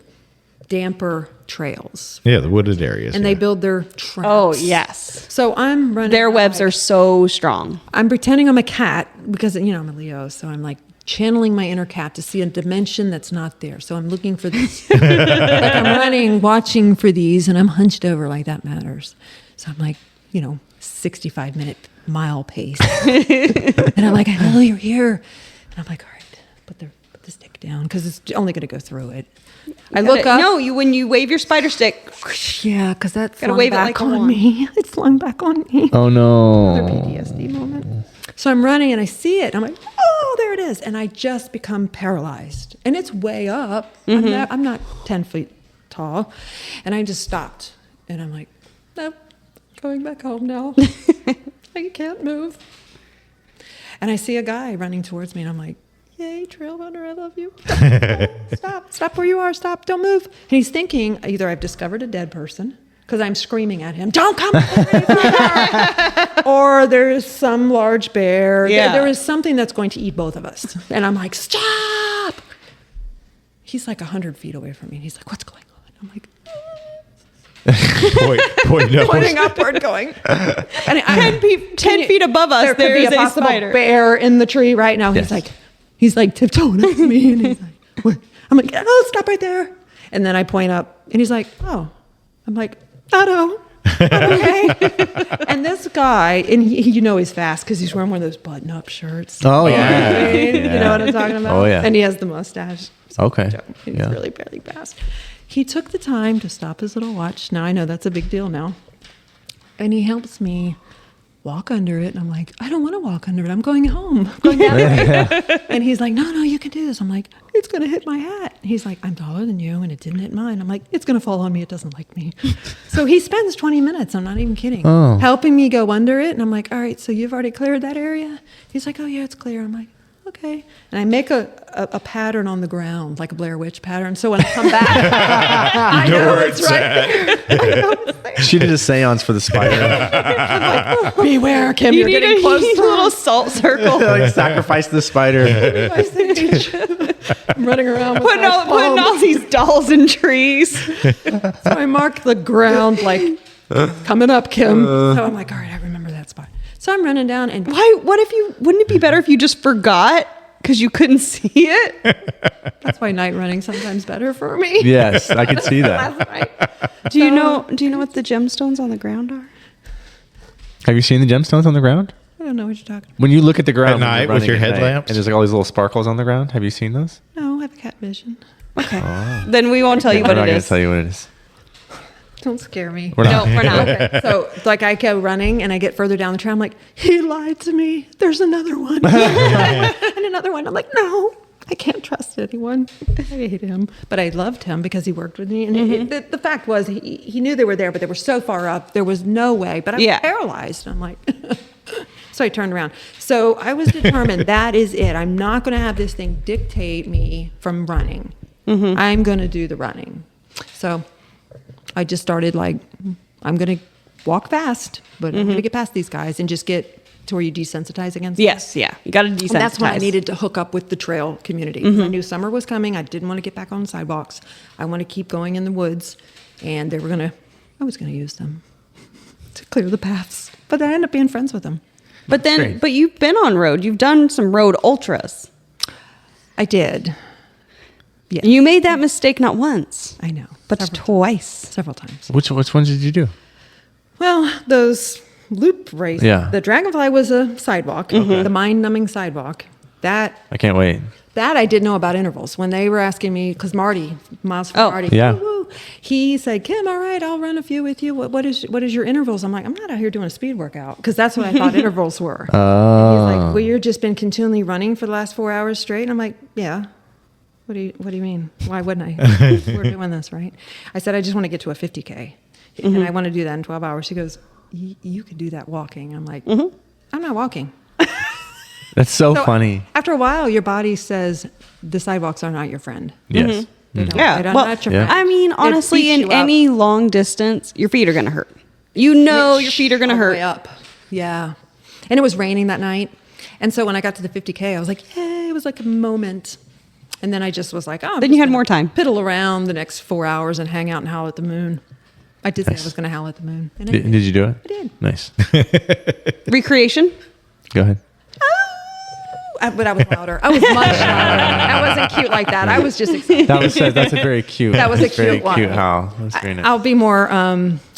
damper trails. Yeah, the wooded areas. And yeah. they build their traps. Oh, yes. So I'm running. Their webs like- are so strong. I'm pretending I'm a cat because I'm a Leo, so I'm like channeling my inner cat to see a dimension that's not there. So I'm looking for this. Like I'm running, watching for these, and I'm hunched over like that matters. So I'm like, 65-minute mile pace. And I'm like, I know you're here. And I'm like, all right, put the stick down because it's only going to go through it. I look up. No, when you wave your spider stick. Yeah, because that's Gotta flung wave it back like a on wand. me. It's flung back on me. Oh no. Another PTSD moment. So I'm running and I see it. I'm like, oh, there it is. And I just become paralyzed. And it's way up. I'm not 10 feet tall. And I just stopped. And I'm like, nope, going back home now. I can't move. And I see a guy running towards me. And I'm like, yay, trail runner, I love you. Stop where you are. Stop, don't move. And he's thinking either I've discovered a dead person because I'm screaming at him, don't come or there's some large bear. Yeah. There is something that's going to eat both of us. And I'm like, stop. He's like 100 feet away from me. And he's like, what's going on? I'm like, pointing upward, going. And 10 feet above us, there could there be is a a possible spider. bear in the tree right now. Yes. He's like tiptoeing up to me, and he's like, what? I'm like, oh, stop right there. And then I point up, and he's like, oh. I'm like, Otto. Okay. And this guy, and he's fast because he's wearing one of those button-up shirts. Oh yeah. You know what I'm talking about? Oh, yeah. And he has the mustache. Okay. He's Yeah. really fast. He took the time to stop his little watch. Now I know that's a big deal now. And he helps me walk under it. And I'm like, I don't want to walk under it. I'm going home. I'm going down there. And he's like, no, you can do this. I'm like, it's going to hit my hat. He's like, I'm taller than you and it didn't hit mine. I'm like, it's going to fall on me. It doesn't like me. So he spends 20 minutes, I'm not even kidding, helping me go under it. And I'm like, all right, so you've already cleared that area? He's like, oh yeah, it's clear. I'm like, okay. And I make a pattern on the ground, like a Blair Witch pattern. So when I come back, I know it's right there. I know it's there. She did a seance for the spider. Beware, Kim, you're getting close. a little salt circle. Like sacrifice the spider. I'm running around with putting all these dolls in trees. So I mark the ground like coming up, Kim. So I'm like, all right, I remember that spot. So I'm running down and Wouldn't it be better if you just forgot because you couldn't see it? that's why night running sometimes better for me. Yes, I could see that. Last night. Do you know what the gemstones on the ground are? Have you seen the gemstones on the ground? I don't know what you're talking about. When you look at the ground At when you're night with running your at night, headlamps? and there's like all these little sparkles on the ground. Have you seen those? No, I have a cat vision. Okay. Then we won't tell you We're what not it going is. to tell you what it is. Don't scare me. We're not. No, we're not. Okay, so like I go running and I get further down the trail. I'm like, he lied to me. There's another one. And another one. I'm like, no, I can't trust anyone. I hate him. But I loved him because he worked with me. And the fact was he knew they were there, but they were so far up. There was no way. But I was paralyzed. I'm like, so I turned around. So I was determined that is it. I'm not going to have this thing dictate me from running. I'm going to do the running. So I just started like, I'm going to walk fast, but I'm going to get past these guys and just get to where you desensitize against them. Yes, yeah. You got to desensitize. And that's when I needed to hook up with the trail community. I knew summer was coming. I didn't want to get back on sidewalks. I want to keep going in the woods. And I was going to use them to clear the paths. But I ended up being friends with them. But then, Great. but you've been on road. You've done some road ultras. I did. Yes. You made that mistake not once, I know. but twice. Several times. Which ones did you do? Well, those loop races. Yeah. The Dragonfly was a sidewalk, the mind-numbing sidewalk. That I can't wait. I did know about intervals. When they were asking me, because Miles from Marty, yeah. woo, he said, Kim, all right, I'll run a few with you. What is your intervals? I'm like, I'm not out here doing a speed workout, because that's what I thought intervals were. He's like, well, you've just been continually running for the last 4 hours straight. And I'm like, yeah. What do you mean? Why wouldn't I? We're doing this, right? I said, I just want to get to a 50K. And I want to do that in 12 hours. He goes, you could do that walking. I'm like, I'm not walking. That's so funny. After a while, your body says the sidewalks are not your friend. Yes. They don't, Yeah. they're Well, not your yeah. friend. I mean, It honestly, beats in you up. any long distance, your feet are going to hurt. You know your feet are going to All the hurt. way up. Yeah. And it was raining that night. And so when I got to the 50K, I was like, yay, it was like a moment. And then I just was like, oh. Then you had more time. Piddle around the next 4 hours and hang out and howl at the moon. I did say I was going to howl at the moon. And I Did you do it? I did. Nice. Recreation? Go ahead. But I was louder. I was much louder. I wasn't cute like that. I was just excited. That's a very cute. That was a that's very cute one. cute howl. That's very nice. I'll be more,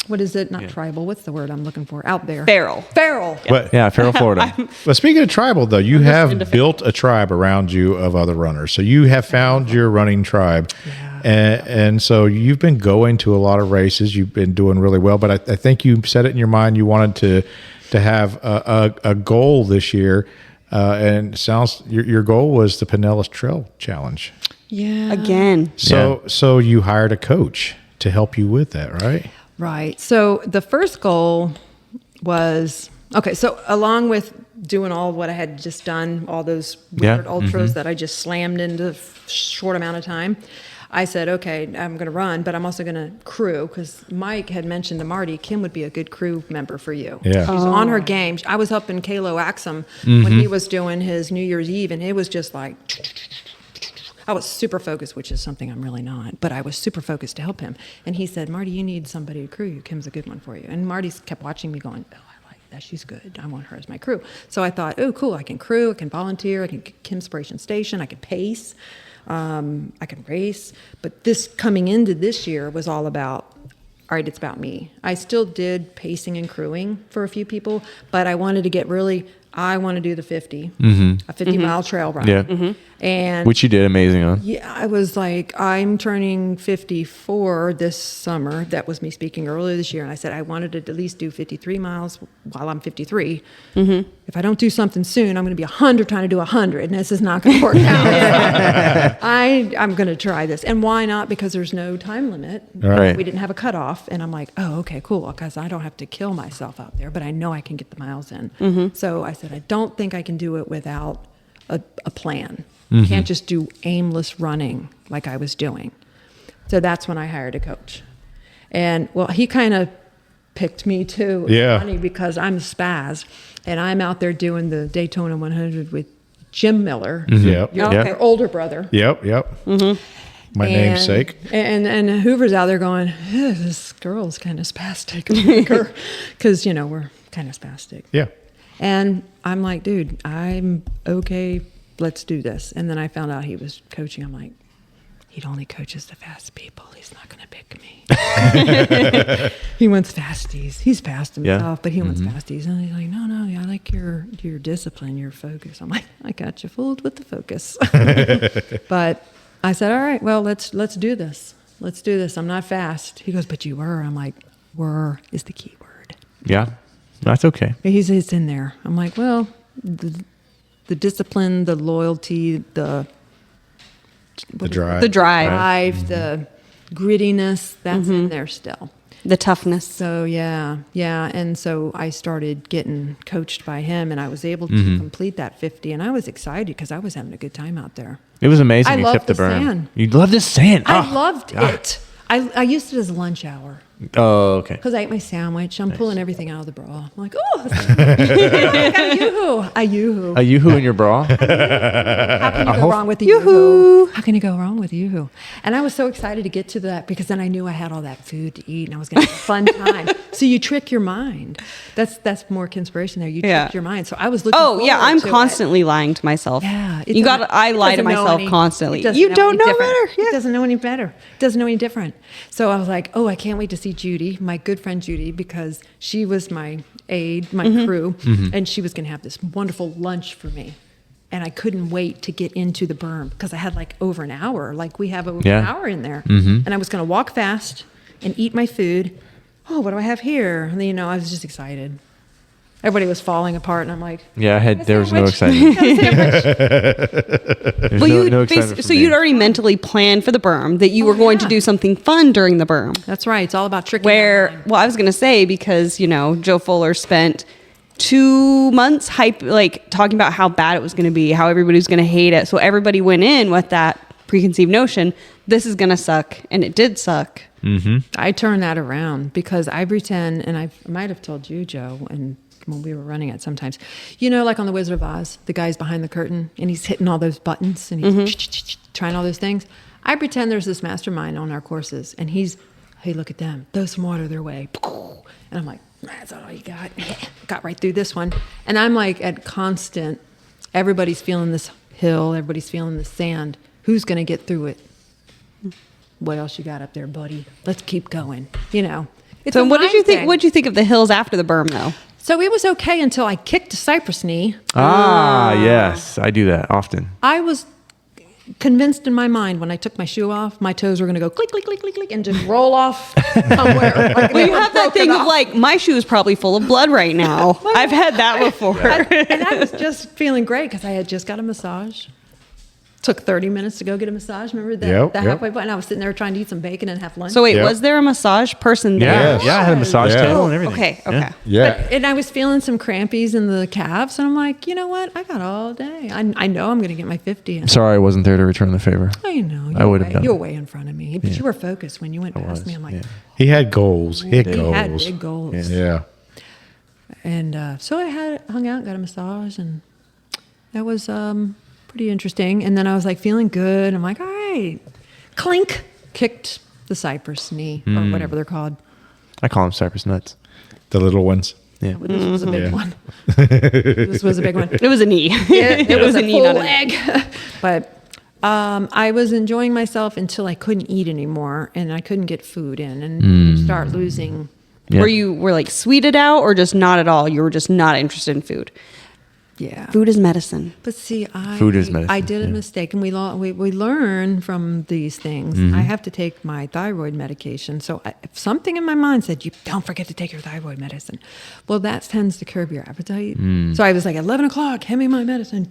what is it? Not tribal. What's the word I'm looking for? Out there. Feral. Feral. But, Yeah, Feral, Florida. but speaking of tribal, though, you have into built a tribe around you of other runners. So you have found your running tribe. And so you've been going to a lot of races. You've been doing really well. But I think you set it in your mind you wanted to have a goal this year. And it sounds your goal was the Pinellas Trail Challenge. Yeah. Again. So you hired a coach to help you with that, right? Right. So the first goal was, okay, so along with doing all what I had just done, all those weird ultras that I just slammed into a short amount of time, I said, okay, I'm going to run, but I'm also going to crew, because Mike had mentioned to Marty, Kim would be a good crew member for you. Yeah. She's on her game. I was helping Kalo Axum when he was doing his New Year's Eve, and it was just like, I was super focused, which is something I'm really not, but I was super focused to help him. And he said, Marty, you need somebody to crew you. Kim's a good one for you. And Marty's kept watching me going, oh, I like that. She's good. I want her as my crew. So I thought, oh, cool. I can crew. I can volunteer. I can Kim-spiration station. I can pace. I can race. But this coming into this year was all about, all right, it's about me. I still did pacing and crewing for a few people, but I wanted to get really, I want to do the 50, a 50-mile trail run. Yeah. And Which you did amazing on. yeah, I was like, I'm turning 54 this summer. That was me speaking earlier this year. And I said, I wanted to at least do 53 miles while I'm 53. If I don't do something soon, I'm going to be 100 trying to do 100. And this is not going to work out. I'm going to try this. And why not? Because there's no time limit. Right. We didn't have a cutoff. And I'm like, oh, okay, cool. Because I don't have to kill myself out there, but I know I can get the miles in. So I said, I don't think I can do it without a plan. Can't just do aimless running like I was doing. So that's when I hired a coach. And well, he kind of picked me too. Yeah. It's funny because I'm a spaz and I'm out there doing the Daytona 100 with Jim Miller, Yep. your older brother. Yep. My namesake. And Hoover's out there going, this girl's kind of spastic. Because, we're kind of spastic. Yeah. And I'm like, dude, I'm okay. Let's do this. And then I found out he was coaching. I'm like, he only coaches the fast people. He's not going to pick me. He wants fasties. He's fast himself, but he wants fasties. And he's like, no, I like your discipline, your focus. I'm like, I got you fooled with the focus. But I said, all right, well, let's do this. Let's do this. I'm not fast. He goes, but you were. I'm like, were is the key word. Yeah. That's okay. He's in there. I'm like, well, the discipline, the loyalty, the drive. The drive. the grittiness, that's in there still. The toughness. So yeah. And so I started getting coached by him, and I was able to complete that 50. And I was excited because I was having a good time out there. It was amazing. I You loved kept the the burn. sand. You love the sand. I loved it. I used it as a lunch hour. Oh, okay. Because I ate my sandwich. I'm pulling everything out of the bra. I'm like, oh, I got a yoo-hoo. A yoo-hoo. A yoo-hoo in your bra? How can you go wrong with the yoo-hoo? How can you go wrong with yoo-hoo? And I was so excited to get to that because then I knew I had all that food to eat and I was going to have a fun time. So you trick your mind. That's more Kim-spiration there. You trick your mind. So I was looking forward I'm to constantly lying to myself. Yeah. I lie to myself constantly. You don't know better. It doesn't know any better. It doesn't know any different. So I was like, oh, I can't wait to see Judy, my good friend Judy, because she was my aide, my crew, and she was going to have this wonderful lunch for me. And I couldn't wait to get into the berm because I had like over an hour. Like we have over an hour in there. And I was going to walk fast and eat my food. Oh, what do I have here? And then, I was just excited. Everybody was falling apart, and I'm like, yeah, there was no excitement. No excitement. So you'd already mentally planned for the berm that you were going to do something fun during the berm. That's right. It's all about tricking. Your mind. I was going to say, because, Joe Fuller spent 2 months talking about how bad it was going to be, how everybody was going to hate it. So everybody went in with that preconceived notion, this is going to suck. And it did suck. I turned that around because I pretend, and I might have told you, Joe, and when we were running it sometimes, like on The Wizard of Oz, the guy's behind the curtain and he's hitting all those buttons and he's trying all those things. I pretend there's this mastermind on our courses and hey, look at them, throw some water their way. And I'm like, that's all you got. Got right through this one. And I'm like at constant Everybody's feeling this hill. Everybody's feeling the sand. Who's going to get through it? What else you got up there, buddy? Let's keep going. It's So a what did you mind think? thing. What did you think of the hills after the berm, though? So it was okay until I kicked a cypress knee. Yes, I do that often. I was convinced in my mind when I took my shoe off, my toes were going to go click, click, click, click, click, and just roll off somewhere. Like Well, they you were have that broken thing of off. like, my shoe is probably full of blood right now. I've had that before. And I was just feeling great because I had just got a massage. Took 30 minutes to go get a massage. Remember that Yep, the yep. halfway point? And I was sitting there trying to eat some bacon and have lunch. So wait, Yeah. was there a massage person there? Yes. Yeah, I had a massage Yeah. table and everything. Okay, okay. Yeah. And I was feeling some crampies in the calves, and I'm like, you know what? I got all day. I know I'm going to get my 50 in. Sorry I wasn't there to return the favor. I know. I would have done You were it. way in front of me, but you were focused when you went past me. I'm like, yeah. He had goals. He had he goals. had big goals. Yeah. And so I hung out, got a massage, and that was pretty interesting. And then I was like feeling good. I'm like, all right, clink, kicked the cypress knee or whatever they're called. I call them cypress nuts. The little ones. Yeah. But this was a big Yeah. one. This was a big one. It was a knee. It was a knee, full not a leg. But I was enjoying myself until I couldn't eat anymore, and I couldn't get food in, and you start losing. Yeah. Were you like sweeted out or just not at all? You were just not interested in food. Yeah. Food is medicine. But see, Food is medicine, I did a yeah. mistake, and we learn from these things. I have to take my thyroid medication. So if something in my mind said, "You don't forget to take your thyroid medicine," well, that tends to curb your appetite. So I was like, 11 o'clock, hand me my medicine,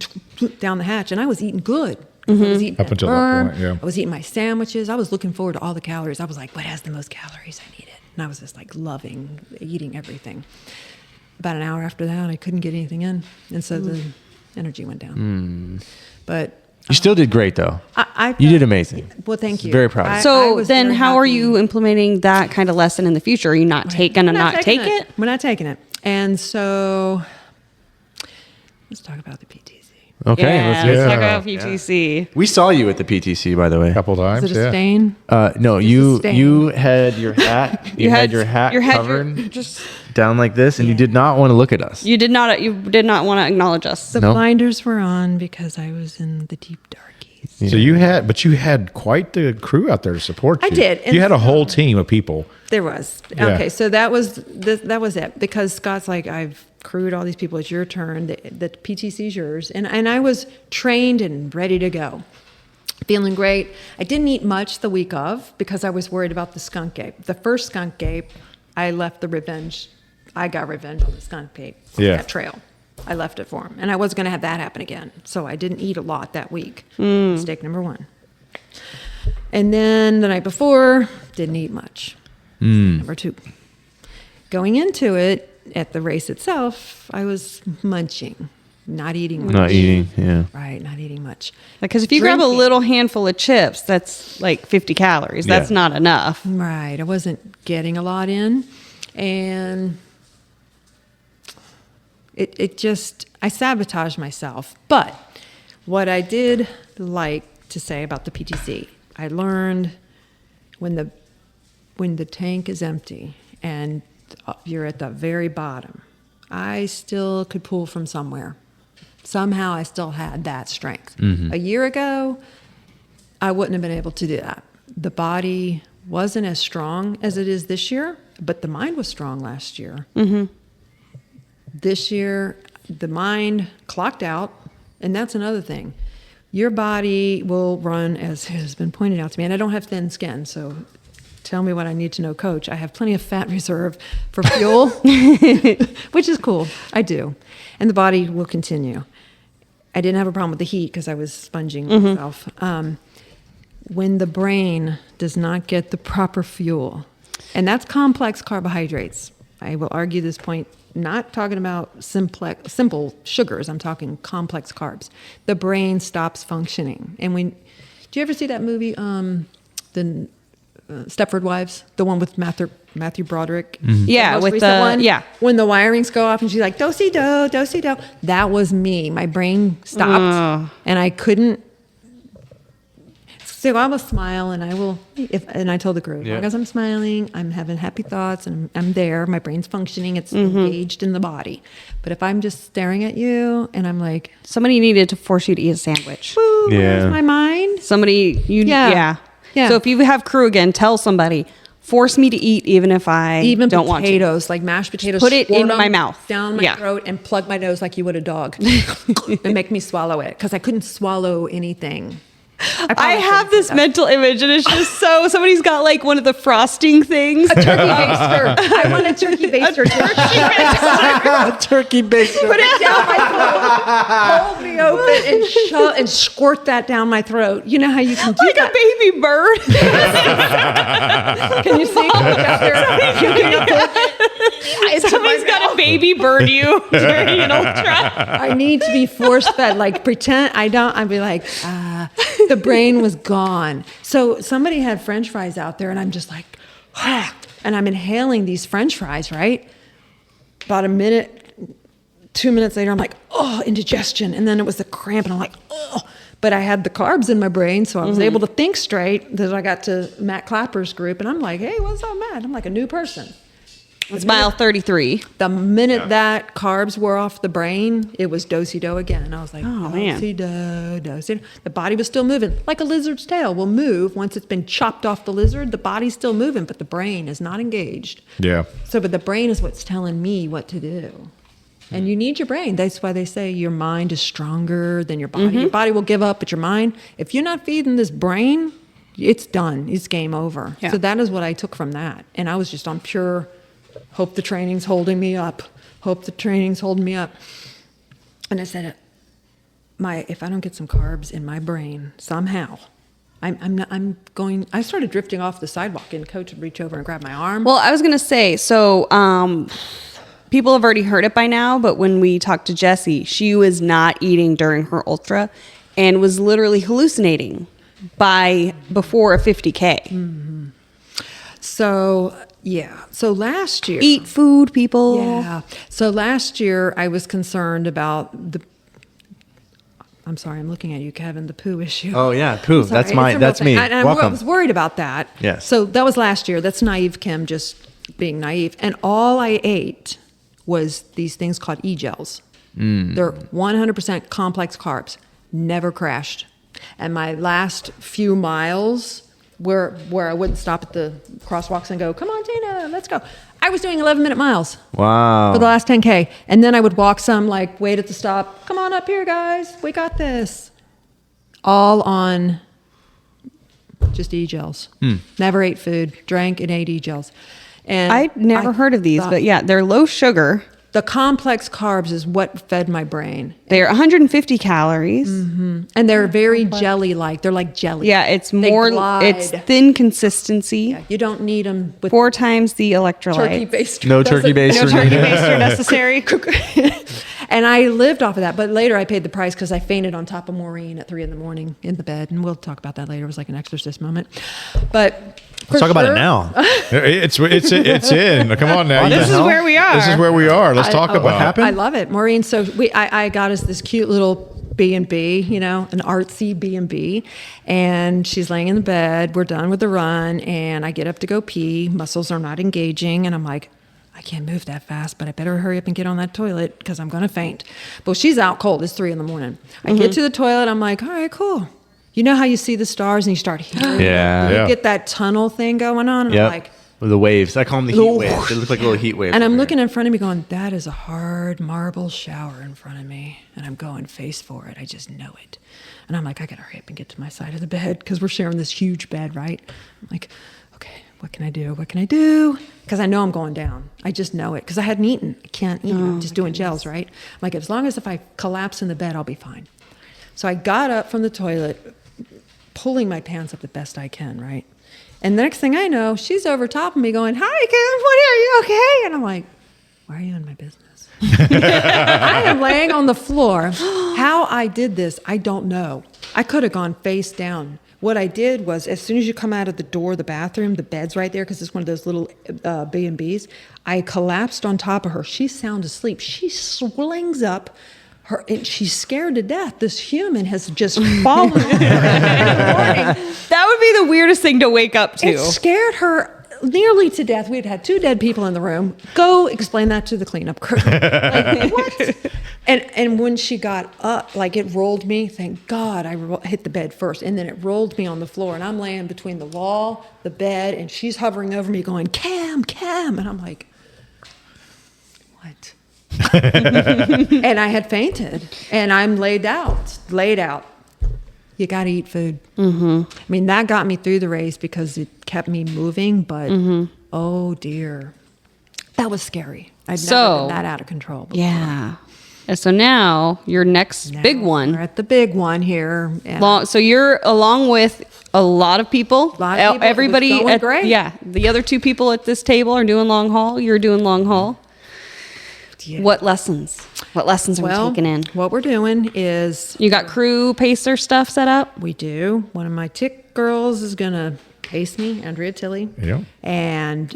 down the hatch, and I was eating good. I was eating Up that until that berm. point, yeah. I was eating my sandwiches. I was looking forward to all the calories. I was like, what has the most calories? I need it. And I was just like loving eating everything. About an hour after that, I couldn't get anything in, and so the energy went down. But You still did great though. I You did amazing. Well, thank you. Very proud of you. I So was then very how are happy. you implementing that kind of lesson in the future? Are you not going to not take taking it? We're not taking it. And so let's talk about the PTC. Okay. Yeah, Let's let's do it. talk about PTC. We saw you at the PTC, by the way. A couple times. Is it a yeah. stain? No, It's a you stain. had your hat. You had your hat covered just down like this, and you did not want to look at us. you did not want to acknowledge us. The No. blinders were on because I was in the deep darkies. So you had quite the crew out there to support you. I did, and You had a so- whole team of people. There was. Yeah. Okay, so that was it. Because Scott's like, I've crewed all these people. It's your turn. The PTC's yours. And I was trained and ready to go. Feeling great. I didn't eat much the week of because I was worried about the skunk ape. The first skunk ape, I left the revenge. I got revenge on the skunk ape. Yeah. That trail. I left it for him. And I wasn't going to have that happen again. So I didn't eat a lot that week. Mistake number one. And then the night before, didn't eat much. Number two. Going into it, at the race itself, I was munching, not eating much. Not eating. Yeah. Right, not eating much. Because if you grab a Drinking. little handful of chips, that's like 50 calories. That's Yeah. not enough. Right, I wasn't getting a lot in. And it just, I sabotaged myself. But what I did like to say about the PTC, I learned when the tank is empty and you're at the very bottom, I still could pull from somewhere. Somehow I still had that strength. A year ago, I wouldn't have been able to do that. The body wasn't as strong as it is this year, but the mind was strong last year. This year, the mind clocked out, and that's another thing. Your body will run, as has been pointed out to me, and I don't have thin skin, so tell me what I need to know, Coach. I have plenty of fat reserve for fuel, which is cool. I do. And the body will continue. I didn't have a problem with the heat because I was sponging myself. When the brain does not get the proper fuel, and that's complex carbohydrates. I will argue this point, not talking about simple sugars. I'm talking complex carbs. The brain stops functioning. And do you ever see that movie, the Stepford Wives, the one with Matthew Broderick? Yeah, most with recent the- one? yeah. When the wirings go off and she's like, do-si-do, do-si-do. That was me. My brain stopped and I couldn't. So I will smile, and and I told the group, as long as I'm smiling, I'm having happy thoughts, and I'm there. My brain's functioning. It's engaged in the body. But if I'm just staring at you, and I'm like, Somebody needed to force you to eat a sandwich. "Ooh, Yeah. where's my mind?" Yeah. So if you have crew again, tell somebody, force me to eat even if I don't want to. Potatoes, like mashed potatoes. Put it squirt in them my mouth. down my throat, and plug my nose like you would a dog, and make me swallow it because I couldn't swallow anything. I have this mental image, and it's just so somebody's got like one of the frosting things. Turkey baster. I want a turkey baster. Turkey baster. Put it down my throat. Hold me open and squirt that down my throat. You know how you can do Like that? a baby bird. Can you see? Somebody's got to baby bird you during an ultra. I need to be force fed. Like pretend I don't. I'd be like, the brain was gone. So somebody had French fries out there, and I'm just like, and I'm inhaling these French fries. Right. About a minute, 2 minutes later, I'm like, oh, indigestion, and then it was the cramp, and I'm like, oh. But I had the carbs in my brain, so I was able to think straight. Then I got to Matt Clapper's group, and I'm like, hey, what's up, Matt? I'm like a new person. It's mile 33. The minute that carbs were off the brain, it was do-si-do again. I was like, Oh, man. do-si-do, do-si-do. The body was still moving. Like a lizard's tail will move. Once it's been chopped off the lizard, the body's still moving, but the brain is not engaged. Yeah. So, but the brain is what's telling me what to do. And you need your brain. That's why they say your mind is stronger than your body. Your body will give up, but your mind, if you're not feeding this brain, it's done. It's game over. Yeah. So that is what I took from that. And I was just on pure... hope the training's holding me up. Hope the training's holding me up. And I said, if I don't get some carbs in my brain somehow, I started drifting off the sidewalk, and coach would reach over and grab my arm. Well, I was going to say, so people have already heard it by now, but when we talked to Jessie, she was not eating during her ultra and was literally hallucinating before a 50K. So, yeah. So last year... Eat food, people. Yeah. So last year, I was concerned about I'm sorry, I'm looking at you, Kevin, the poo issue. Oh yeah, poo. Sorry, That's me. I Welcome. was worried about that. Yes. So that was last year. That's naive Kim, just being naive. And all I ate was these things called e-gels. They're 100% complex carbs. Never crashed. And my last few miles... where I wouldn't stop at the crosswalks and go, come on, Tina, let's go. I was doing 11-minute miles Wow. for the last 10K. And then I would walk some, like, wait at the stop. Come on up here, guys. We got this. All on just e-gels. Never ate food. Drank and ate e-gels. And I'd never heard of these, but yeah, they're low sugar. The complex carbs is what fed my brain. They're 150 calories. And they're very jelly-like. They're like jelly. Yeah, it's They more, glide. it's thin consistency. Yeah, you don't need them with 4 times the electrolyte. turkey baster. No turkey baster No turkey needed. baster necessary. And I lived off of that. But later I paid the price because I fainted on top of Maureen at 3 a.m. in the bed. And we'll talk about that later. It was like an exorcist moment. But Let's talk about it now. It's in. Come on now. This is where we are. This is where we are. Let's talk about what happened. I love it. Maureen, so I got us this cute little B&B, an artsy B&B. And she's laying in the bed. We're done with the run. And I get up to go pee. Muscles are not engaging. And I'm like, I can't move that fast, but I better hurry up and get on that toilet because I'm going to faint. But she's out cold. It's 3 a.m. I get to the toilet. I'm like, all right, cool. You know how you see the stars and you start hearing Yeah. You Yeah. get that tunnel thing going on. And I'm Yep. like, The waves. I call them the heat waves. They look like little heat waves. and I'm over looking here. in front of me going, that is a hard marble shower in front of me. And I'm going face for it. I just know it. And I'm like, I got to hurry up and get to my side of the bed because we're sharing this huge bed, right? I'm like, okay, what can I do? What can I do? Because I know I'm going down. I just know it because I hadn't eaten. I can't eat. I'm just doing gels, right? I'm like, as long as if I collapse in the bed, I'll be fine. So I got up from the toilet, pulling my pants up the best I can, right? And the next thing I know, she's over top of me going, hi, Kim, what are you okay? And I'm like, why are you in my business? I am laying on the floor. How I did this, I don't know. I could have gone face down. What I did was, as soon as you come out of the door of the bathroom, the bed's right there because it's one of those little B&Bs. I collapsed on top of her. She's sound asleep. She swings up, And she's scared to death. This human has just fallen on her in the morning. That would be the weirdest thing to wake up to. It scared her nearly to death. We'd had 2 dead people in the room. Go explain that to the cleanup crew. Like, what? And when she got up, like it rolled me. Thank God I hit the bed first. And then it rolled me on the floor. And I'm laying between the wall, the bed, and she's hovering over me going, Cam. And I'm like, what? And I had fainted. And I'm laid out. You got to eat food. Mm-hmm. I mean, that got me through the race because it kept me moving. But, oh, dear. That was scary. I'd never been that out of control before. Yeah. And so now your next big one. We're at the big one here. Yeah. So you're along with a lot of people. Everybody. It was going great. Yeah. The other 2 people at this table are doing long haul. You're doing long haul. Yeah. What lessons are we taking in? What we're doing is... You got crew pacer stuff set up? We do. One of my tick girls is going to pace me, Andrea Tilley. Yeah. And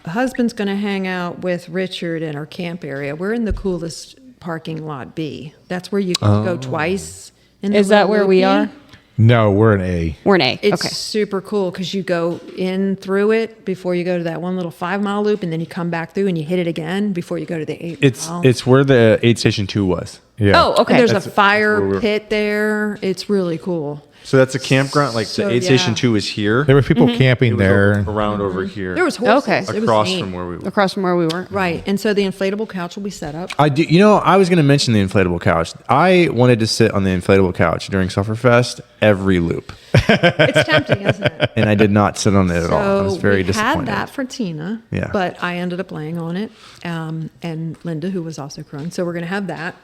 husband's going to hang out with Richard in our camp area. We're in the coolest parking lot B. That's where you can go twice. Is that where we are? No, we're an A. We're an A. It's okay. super cool because you go in through it before you go to that one little 5-mile loop, and then you come back through and you hit it again before you go to the 8-mile. It's where the aid station 2 was. Yeah. Oh, okay. And there's a fire pit there. It's really cool. So that's a campground. Like the aid station 2 is here. There were people camping there. Around over here. There was horses. Okay. It was across neat. from where we were. Across from where we were. Right. And so the inflatable couch will be set up. I do. I was going to mention the inflatable couch. I wanted to sit on the inflatable couch during Sufferfest every loop, It's tempting, isn't it? and I did not sit on it at all. I was very we disappointed. had that for Tina, Yeah. but I ended up laying on it, and Linda, who was also crowing. So we're going to have that.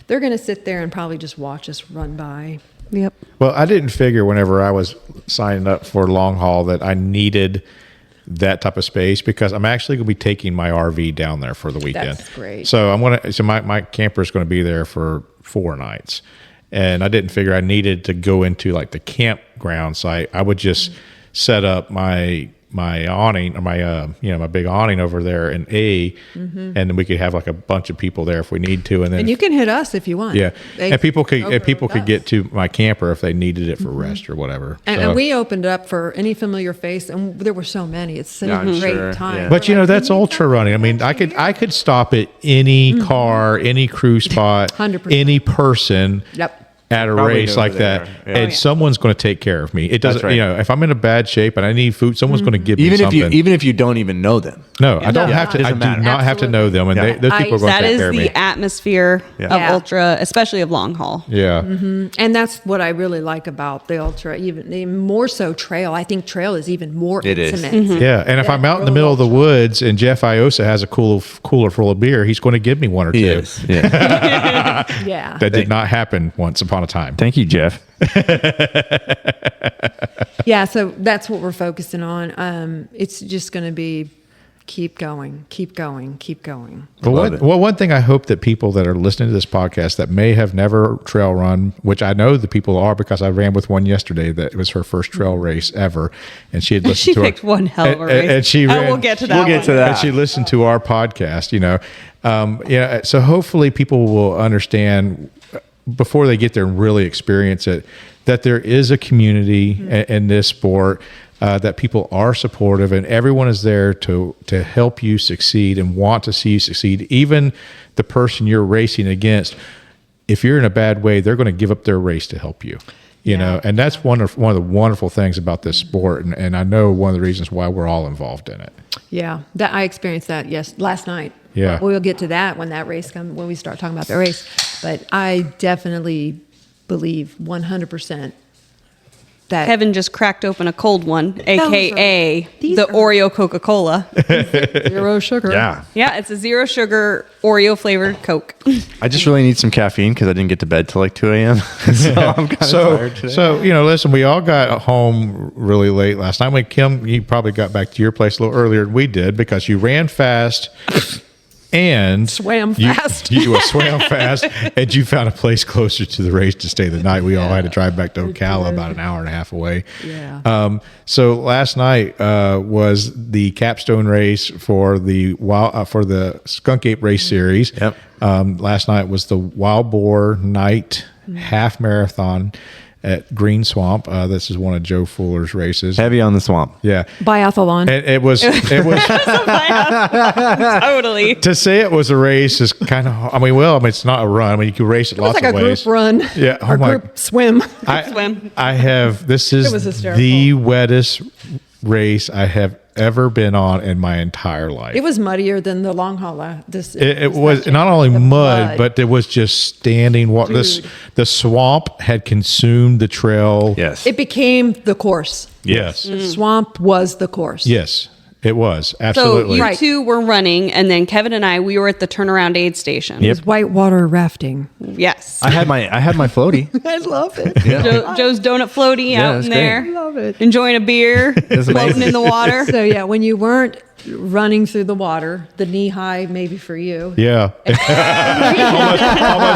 They're going to sit there and probably just watch us run by. Yep. Well, I didn't figure whenever I was signing up for long haul that I needed that type of space because I'm actually going to be taking my RV down there for the weekend. That's great. So my camper is going to be there for 4 nights. And I didn't figure I needed to go into like the campground site. I would just set up my awning or my big awning over there in A, and then we could have like a bunch of people there if we need to, And you can hit us if you want. yeah, and people could us. get to my camper if they needed it for rest or whatever. And we opened it up for any familiar face, and there were so many. It's such a great sure, time. yeah. But that's ultra running. I mean, I could stop at any car, any crew spot, 100%. any person. Yep. At a Probably race know like who that, they are. Yeah. and someone's going to take care of me. It doesn't, right. if I'm in a bad shape and I need food, someone's going to give me something. Even if you don't even know them. No, I don't have to. Doesn't I do matter. not have to know them, and Yeah. those people are going to That take is care of me. the atmosphere Yeah. of Yeah. ultra, especially of long haul. Yeah, And that's what I really like about the ultra, even more so trail. I think trail is even more It is. intimate. yeah. And if I'm out in the middle of the woods and Jeff Iosa has a cooler full of beer, he's going to give me 1 or 2. He is. Yeah. Yeah. That did not happen once upon a time. Thank you, Jeff. Yeah, so that's what we're focusing on. It's just going to be keep going. Love it. One thing I hope that people that are listening to this podcast that may have never trail run, which I know the people are because I ran with one yesterday that it was her first trail race ever, and she had listened She to picked one hell of a race. and she ran, we'll get to that. We'll get one. to that. and she listened to our podcast. So hopefully people will understand before they get there and really experience it that there is a community in this sport. That people are supportive and everyone is there to help you succeed and want to see you succeed. Even the person you're racing against, if you're in a bad way, they're going to give up their race to help you. You know, and that's one of the wonderful things about this sport, and I know one of the reasons why we're all involved in it. Yeah, that I experienced that last night. Yeah. We'll get to that when that race comes, when we start talking about the race. But I definitely believe 100% that Kevin just cracked open a cold one, aka these the are- Oreo Coca-Cola. zero sugar. Yeah, it's a 0 sugar Oreo flavored Coke. I just really need some caffeine because I didn't get to bed till like 2 a.m. So I'm kind of tired today. So listen, we all got home really late last night. Kim, you probably got back to your place a little earlier than we did because you ran fast and Swam you, fast. You swam fast, and you found a place closer to the race to stay the night. We all had to drive back to Ocala, about an hour and a half away. Yeah. So last night was the capstone race for the Skunk Ape Race Series. Yep. Last night was the Wild Boar Night Half Marathon at Green Swamp. This is one of Joe Fuller's races. Heavy on the swamp. Yeah. Biathlon. And it was Totally. to say it was a race is kind of, it's not a run. I mean, you can race it It was lots like of a ways. group run. Yeah. Or group swim. Swim. This It was is hysterical. the wettest race I have ever been on in my entire life. It was muddier than the long haul. It was not only The mud, but there was just standing water. Dude. The swamp had consumed the trail. Yes. it became the course. Yes. The swamp was the course. Yes. It was. So Absolutely. you Right. two were running, and then Kevin and I, we were at the turnaround aid station. It was whitewater rafting. Yes. I had my floaty. I love it. Joe's donut floaty Yeah, out it's in great. there. Love it. Enjoying a beer, was floating amazing. in the water. So yeah, when you weren't running through the water, the knee high maybe for you. Yeah. almost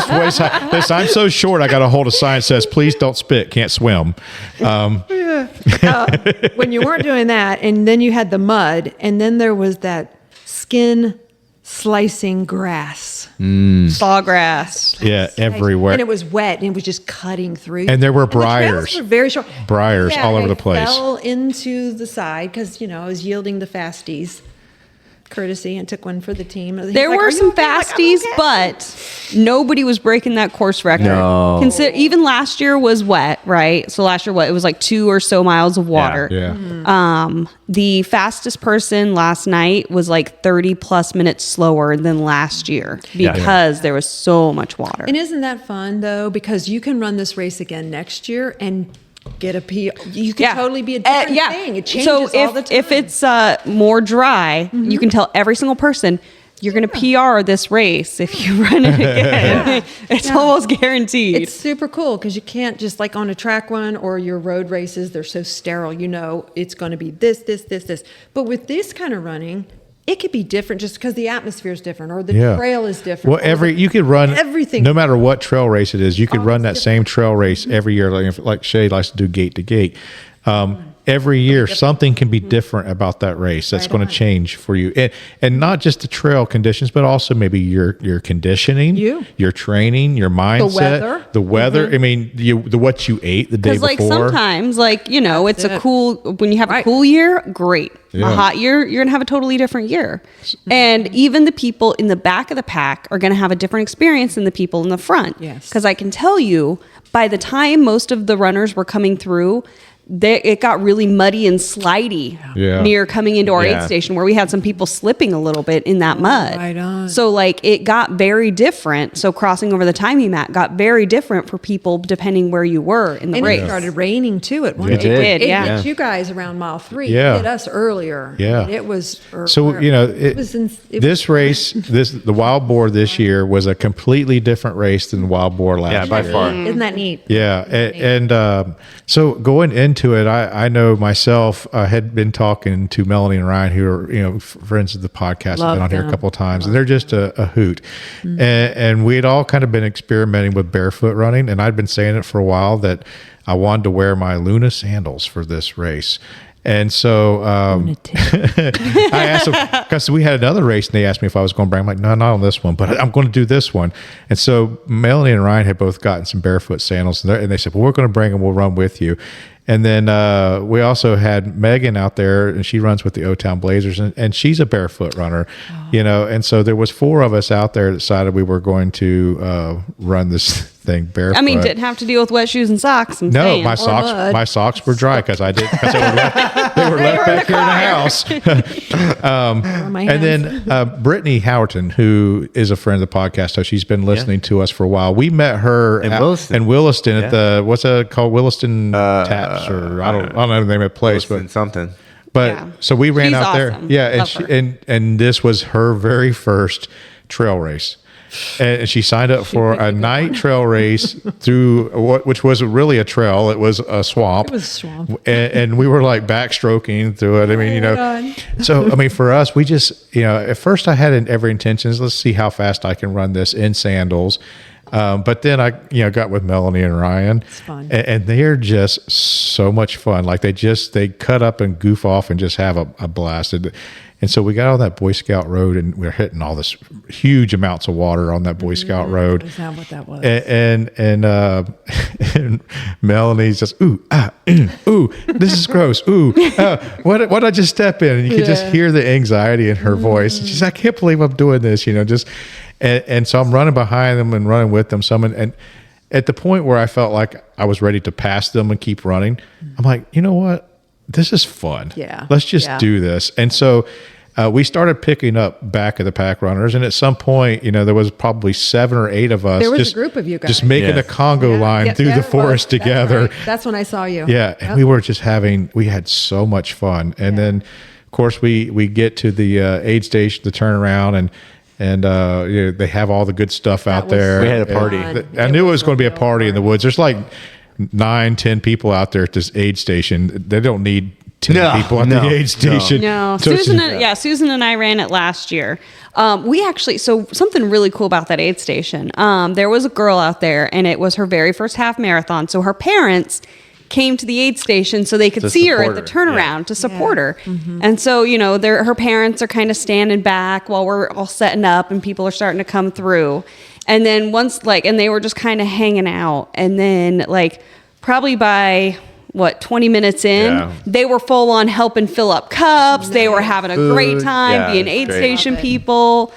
waist high. Listen, I'm so short, I got to hold a sign that says, please don't spit, can't swim. When you weren't doing that, and then you had the mud, and then there was that skin slicing grass. Sawgrass. Yeah, everywhere. And it was wet, and it was just cutting through. And there were the trails briars. were very short. Briars all over I the place. Fell into the side because I was yielding the fasties courtesy and took one for the team. He's There like, were "Are you some okay?" I'm like, "I'm fasties, okay." but nobody was breaking that course record. No. Even last year was wet, right? So last year, it was like 2 or so miles of water. Yeah. The fastest person last night was like 30 plus minutes slower than last year because there was so much water. And isn't that fun though? Because you can run this race again next year and get a PR. You can totally be a different thing. It changes so all the time. if it's more dry, you can tell every single person you're going to PR this race if you run it again. It's almost guaranteed. It's super cool because you can't just like on a track run or your road races, they're so sterile. It's going to be this. But with this kind of running, it could be different just because the atmosphere is different or the trail is different. Well, you could run everything. No matter what trail race it is, you could run that same trail race every year. Like Shae likes to do gate to gate. Every year, something can be different about that race that's going to change for you, and not just the trail conditions, but also maybe your conditioning, your training, your mindset, the weather. I mean, what you ate the day before. Because sometimes, it's a cool when you have a cool year, great. Yeah. A hot year, you're gonna have a totally different year, and even the people in the back of the pack are gonna have a different experience than the people in the front. Yes, because I can tell you, by the time most of the runners were coming through, it got really muddy and slidey near coming into our aid station where we had some people slipping a little bit in that mud. Right on. So it got very different. So crossing over the timing mat got very different for people depending where you were in the race. It started raining too at one It point. did. It did, It hit you guys around mile 3. Yeah. It hit us earlier. Yeah. And it was So this race, the Wild Boar this year was a completely different race than the Wild Boar last year. Yeah, by far. Isn't that neat? Yeah, and so going into it, I know myself had been talking to Melanie and Ryan, who are friends of the podcast, have been on here a couple of times, and they're just a hoot. And we had all kind of been experimenting with barefoot running, and I'd been saying it for a while that I wanted to wear my Luna sandals for this race. And so I asked them, because we had another race, and they asked me if I was going to bring. I'm like, no, not on this one, but I'm going to do this one. And so Melanie and Ryan had both gotten some barefoot sandals, and they said, well, we're going to bring them. We'll run with you. And then we also had Megan out there, and she runs with the O-Town Blazers, and she's a barefoot runner, and so there was 4 of us out there that decided we were going to run this thing barefoot. I mean, didn't have to deal with wet shoes and socks. No, my socks were dry because they were left back here in the house. And then Brittany Howerton, who is a friend of the podcast, so she's been listening to us for a while. We met her in Williston at the what's it called, Williston Taps, or I don't know the name of the place, but something. But so we ran She's out awesome. there, Love her. and this was her very first trail race. and she signed up for a night trail race through which was really a trail. It was a swamp. It was a swamp. And we were like backstroking through it. I mean, so I mean, for us, we just, at first I had every intentions, let's see how fast I can run this in sandals. But then I, got with Melanie and Ryan. It's fun. And they're just so much fun. Like they cut up and goof off and just have a blast. And so we got on that Boy Scout road and we're hitting all this huge amounts of water on that Boy Scout road. Is that what that was? And Melanie's just, ooh, this is gross. Ooh, what I just step in? And you can just hear the anxiety in her voice. And she's like, I can't believe I'm doing this, and so I'm running behind them and running with them. And at the point where I felt like I was ready to pass them and keep running, I'm like, you know what? This is fun. Yeah. Let's just do this. And so we started picking up back of the pack runners. And at some point, there was probably 7 or 8 of us. There was just, a group of you guys. just making a Congo line through the forest together. That's right. That's when I saw you. Yeah. And we were just we had so much fun. And then, of course, we get to the aid station, the turnaround, and they have all the good stuff out there. We had a party. I knew it was going to be a party in the woods. There's like 9-10 people out there at this aid station. They don't need 10 people at the aid station. No, So Susan and I ran it last year. We actually, so something really cool about that aid station. There was a girl out there, and it was her very first half marathon. So her parents came to the aid station so they could see her at the turnaround to support her. Mm-hmm. And so, her parents are kind of standing back while we're all setting up and people are starting to come through. And then and they were just kind of hanging out. And then probably by 20 minutes in, they were full on helping fill up cups. Nice. They were having a great time being aid station people.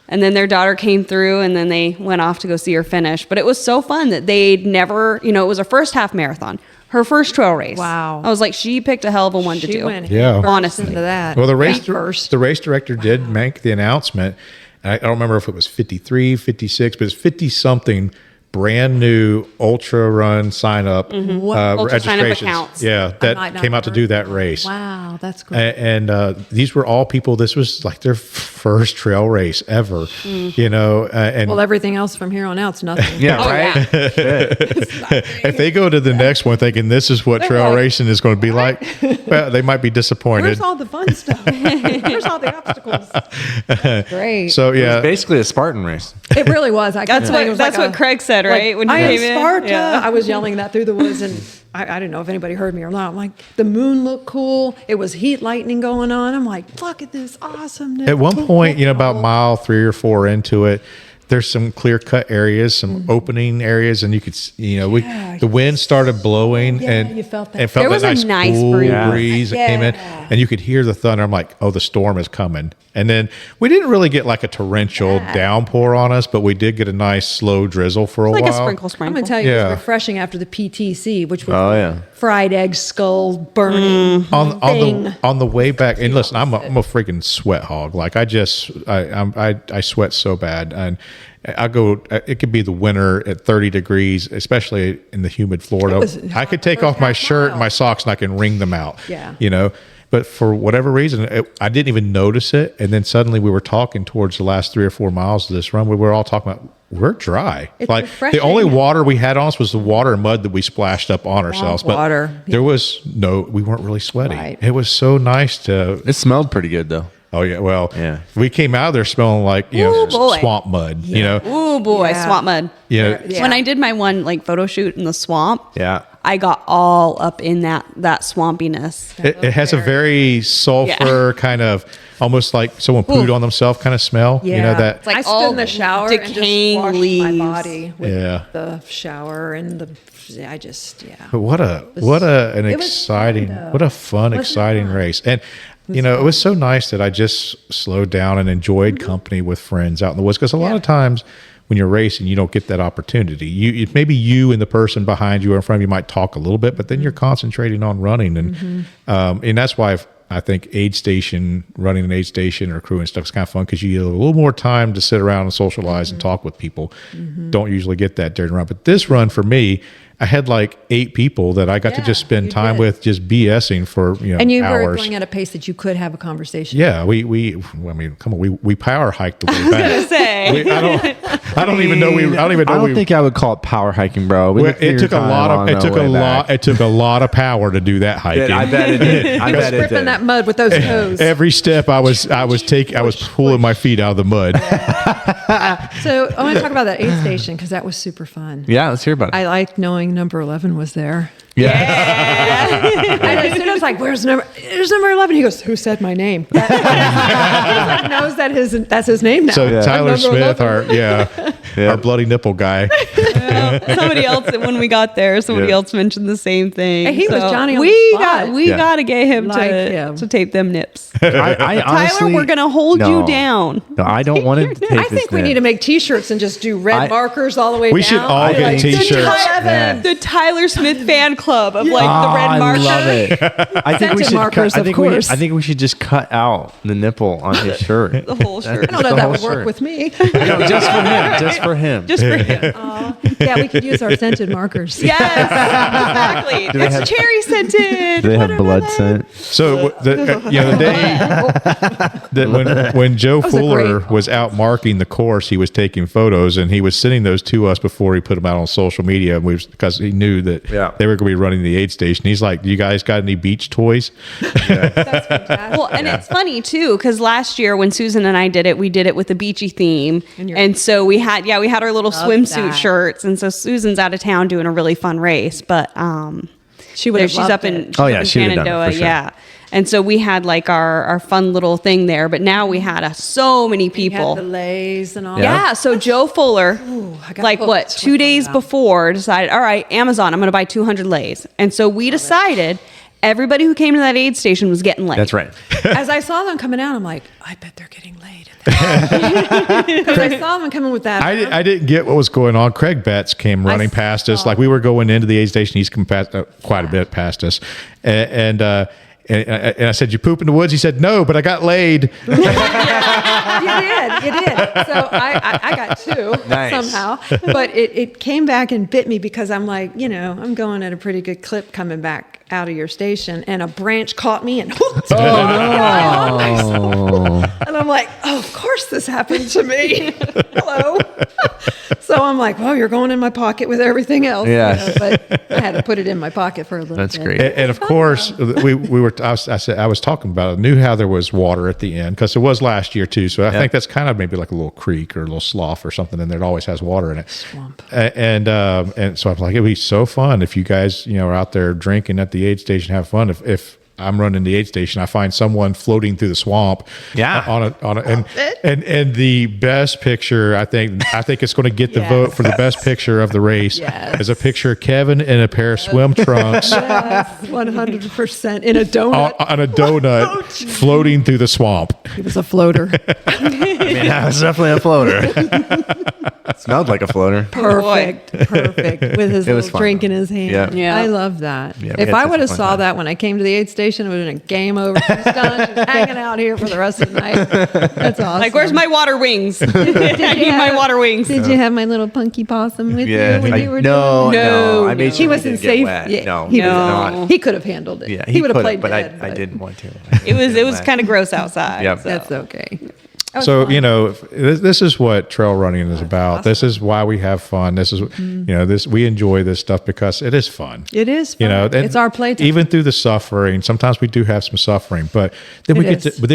And then their daughter came through and then they went off to go see her finish. But it was so fun that they'd never, it was her first half marathon, her first trail race. Wow. I was like, she picked a hell of a one to do. Honestly. Into that. Well, the race director did make the announcement. I don't remember if it was 53, 56, but it's 50 something brand new ultra run sign up registrations. That came out to do that race. Wow, that's great. And these were all people. This was like their first trail race ever. And everything else from here on out's nothing. Right. If they go to the next one thinking this is what trail racing is going to be like, well, they might be disappointed. Where's all the fun stuff? Where's all the obstacles? Great. So it was basically a Spartan race. It really was. That's what Craig said, right? When you came in. Sparta. Yeah. I was yelling that through the woods, and I didn't know if anybody heard me or not. I'm like, the moon looked cool. It was heat lightning going on. I'm like, look at this awesomeness. At one point, about mile 3 or 4 into it, there's some clear cut areas, some opening areas, and you could, the wind started blowing, and you felt that. It felt there was that a nice cool breeze that came in, and you could hear the thunder. I'm like, oh, the storm is coming. And then we didn't really get like a torrential downpour on us, but we did get a nice slow drizzle for a while. Like a sprinkle. I'm going to tell you, it was refreshing after the PTC, which was fried egg skull burning on the way back. And listen, I'm a freaking sweat hog. Like I sweat so bad, and I go. It could be the winter at 30 degrees, especially in the humid Florida. I could take off my shirt and my socks, and I can wring them out. Yeah. But for whatever reason, I didn't even notice it. And then suddenly we were talking towards the last 3 or 4 miles of this run. We were all talking about, we're dry. It's like refreshing. The only water we had on us was the water and mud that we splashed up on ourselves. Water. But there was we weren't really sweaty. Right. It was so nice to. It smelled pretty good though. Oh yeah, well, we came out of there smelling like swamp mud. Oh boy, swamp mud. Yeah. When I did my one photo shoot in the swamp, I got all up in that swampiness. It has a very sulfur kind of, almost like someone pooed on themselves kind of smell. Yeah. That. It's like I stood in the shower and just washed leaves. my body with the shower and But what an exciting, what a fun, exciting race. And it was so nice that I just slowed down and enjoyed company with friends out in the woods, because a lot of times when you're racing, you don't get that opportunity. Maybe you and the person behind you or in front of you might talk a little bit, but then you're concentrating on running, and that's why I think running an aid station or crewing stuff is kind of fun, because you get a little more time to sit around and socialize and talk with people. Don't usually get that during the run, but this run for me, I had like 8 people that I got to just spend time with, just BSing for And you were hours. going at a pace that you could have a conversation. Yeah, I mean, come on, we power hiked the way back. Say. I don't even know I don't think I would call it power hiking, bro. It took a lot of power to do that hiking. I bet it did. I bet it Ripping did. that mud with those toes. Every step I was pulling my feet out of the mud. So I want to talk about that aid station because that was super fun. Yeah, let's hear about it. I liked knowing number 11 was there. Yeah. And as soon as I was like, there's number 11. He goes, who said my name? He like knows that's his name now. So Tyler I'm number Smith, 11. our bloody nipple guy. Somebody else, when we got there, somebody else mentioned the same thing. Hey, he was Johnny on we the spot. We got to get him Like him. to tape them nips. I honestly, Tyler, we're going to hold you down. No, I don't want to take I think we need to make T-shirts and just do red markers all the way down. We should all get Like, T-shirts. The Tyler Smith fan club of like the red marker. I love it. I think we Scented should. markers, I of think course. I think we should just cut out the nipple on his shirt. The whole shirt. I don't know if that would work with me. No, just for him. Just for him. Just for him. Yeah, we could use our scented markers. Yes, exactly. they It's have- cherry scented. Do they have blood scent? So the day when Joe was a Fuller great was out marking the course, he was taking photos and he was sending those to us before he put them out on social media. Because he knew that they were going to be running the aid station. He's like, "You guys got any beach toys?" That's fantastic. Well, and it's funny too because last year when Susan and I did it, we did it with a beachy theme, and so we had our little swimsuit that. shirts, and so Susan's out of town doing a really fun race, but She would have she's loved up in it. she's up in she would've done it, Shenandoah, for sure. yeah. And so we had like our fun little thing there, but now we had so many people. Had the lays and all. Yeah, so Joe Fuller, I got like hooked what, with 2 days that. before, decided, all right, Amazon, I'm going to buy 200 lays. And so we decided everybody who came to that aid station was getting laid. That's right. As I saw them coming out, I'm like, I bet they're getting laid. Because I saw them coming with that. I didn't get what was going on. Craig Betts came running past us. Like we were going into the aid station. He's come past, quite a bit past us. And I said, "You poop in the woods?" He said, "No, but I got laid." You did. So I got 2 Nice. somehow. But it came back and bit me because I'm like, I'm going at a pretty good clip coming back out of your station, and a branch caught me and and I'm like, oh, of course this happened to me. Hello. So I'm like, well, you're going in my pocket with everything else. Yes. But I had to put it in my pocket for a little That's bit. great. And of course, we were. I was talking about it. I knew how there was water at the end because it was last year too. So I think that's kind of maybe like a little creek or a little slough or something in there. It always has water in it. Swamp. And so I'm like, it'd be so fun if you guys are out there drinking at the aid station, have fun. If I'm running the aid station, I find someone floating through the swamp. Yeah. And the best picture, I think it's going to get the vote for the best picture of the race. Yes. Is a picture of Kevin in a pair of swim trunks. Yes, 100% in a donut. On a donut floating through the swamp. It was a floater. I mean, that was definitely a floater. Smelled like a floater. Perfect. With his It was little fun, drink though. in his hand. Yeah. Yeah. I love that. Yeah, we If had I such would a have fun saw time. that when I came to the aid station, it would have been a game over. She's done. She's hanging out here for the rest of the night. That's awesome. Like, where's my water wings? I need my water wings. Did you have my little punky possum with you when you were no, doing it? no. I made He sure wasn't didn't get safe. wet. Yeah, No, he was No. not. He could have handled it. Yeah, he would have could've, played but dead. I didn't want to. It was kind of gross outside. Yep. so. That's okay. So this is what trail running is about. This is why we have fun. This is this we enjoy this stuff because it is fun. It is fun. And It's our playtime. Even through the suffering, sometimes we do have some suffering, but then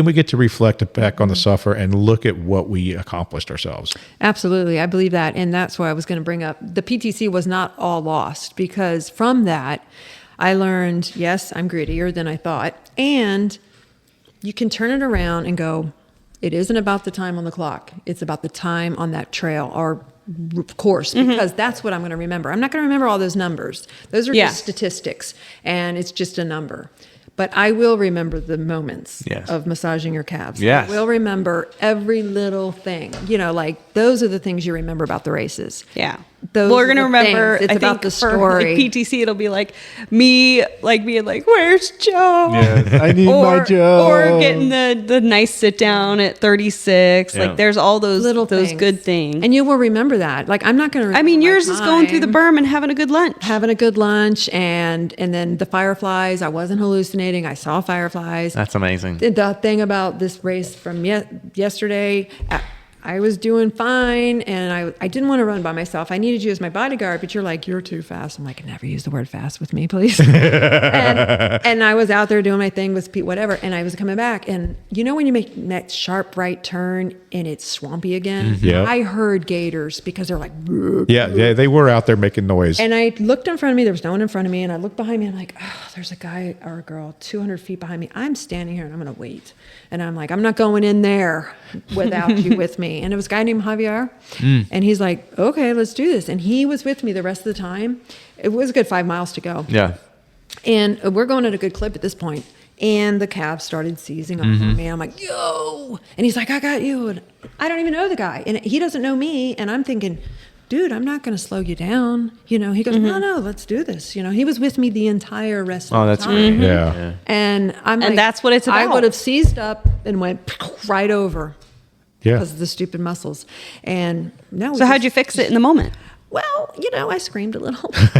we get to reflect back on the suffer and look at what we accomplished ourselves. Absolutely. I believe that. And that's why I was going to bring up the PTC was not all lost, because from that, I learned, yes, I'm grittier than I thought. And you can turn it around and go, it isn't about the time on the clock. It's about the time on that trail or course, because that's what I'm going to remember. I'm not going to remember all those numbers. Those are just statistics, and it's just a number. But I will remember the moments of massaging your calves. Yes. I will remember every little thing. Like those are the things you remember about the races. Yeah. those We're are gonna the remember. things. It's I about think the for, story. like, PTC, it'll be like me, like being like, "Where's Joe?" Yes, I need or, my Joe. Or getting the nice sit down at 36. Yeah. Like there's all those Little those things. good things. And you will remember that. Like, I'm not going to. I mean, yours is going through the berm and having a good lunch. having a good lunch, and then the fireflies. I wasn't hallucinating. I saw fireflies. That's amazing. The thing about this race from yesterday, I was doing fine, and I didn't want to run by myself. I needed you as my bodyguard, but you're like, you're too fast. I'm like, never use the word fast with me, please. and I was out there doing my thing with Pete, whatever, and I was coming back, and you know when you make that sharp right turn and it's swampy again? Yeah. I heard gators because they're like, Yeah, they were out there making noise. and I looked in front of me. There was no one in front of me. And I looked behind me. I'm like, oh, there's a guy or a girl 200 feet behind me. I'm standing here and I'm going to wait. And I'm like, I'm not going in there without you with me. And it was a guy named Javier. And he's like, okay, let's do this. And he was with me the rest of the time. It was a good 5 miles to go. Yeah. And we're going at a good clip at this point. And the cab started seizing up on me. I'm like, yo. And he's like, I got you. And I don't even know the guy. And he doesn't know me. And I'm thinking, dude, I'm not going to slow you down. You know, he goes, no, let's do this. You know, he was with me the entire rest of the that's time. great. Yeah. And I'm like, that's what it's I about. would have seized up and went right over Yeah. because of the stupid muscles. And no. So how'd you fix it in the moment? Well, you know, I screamed a little. No,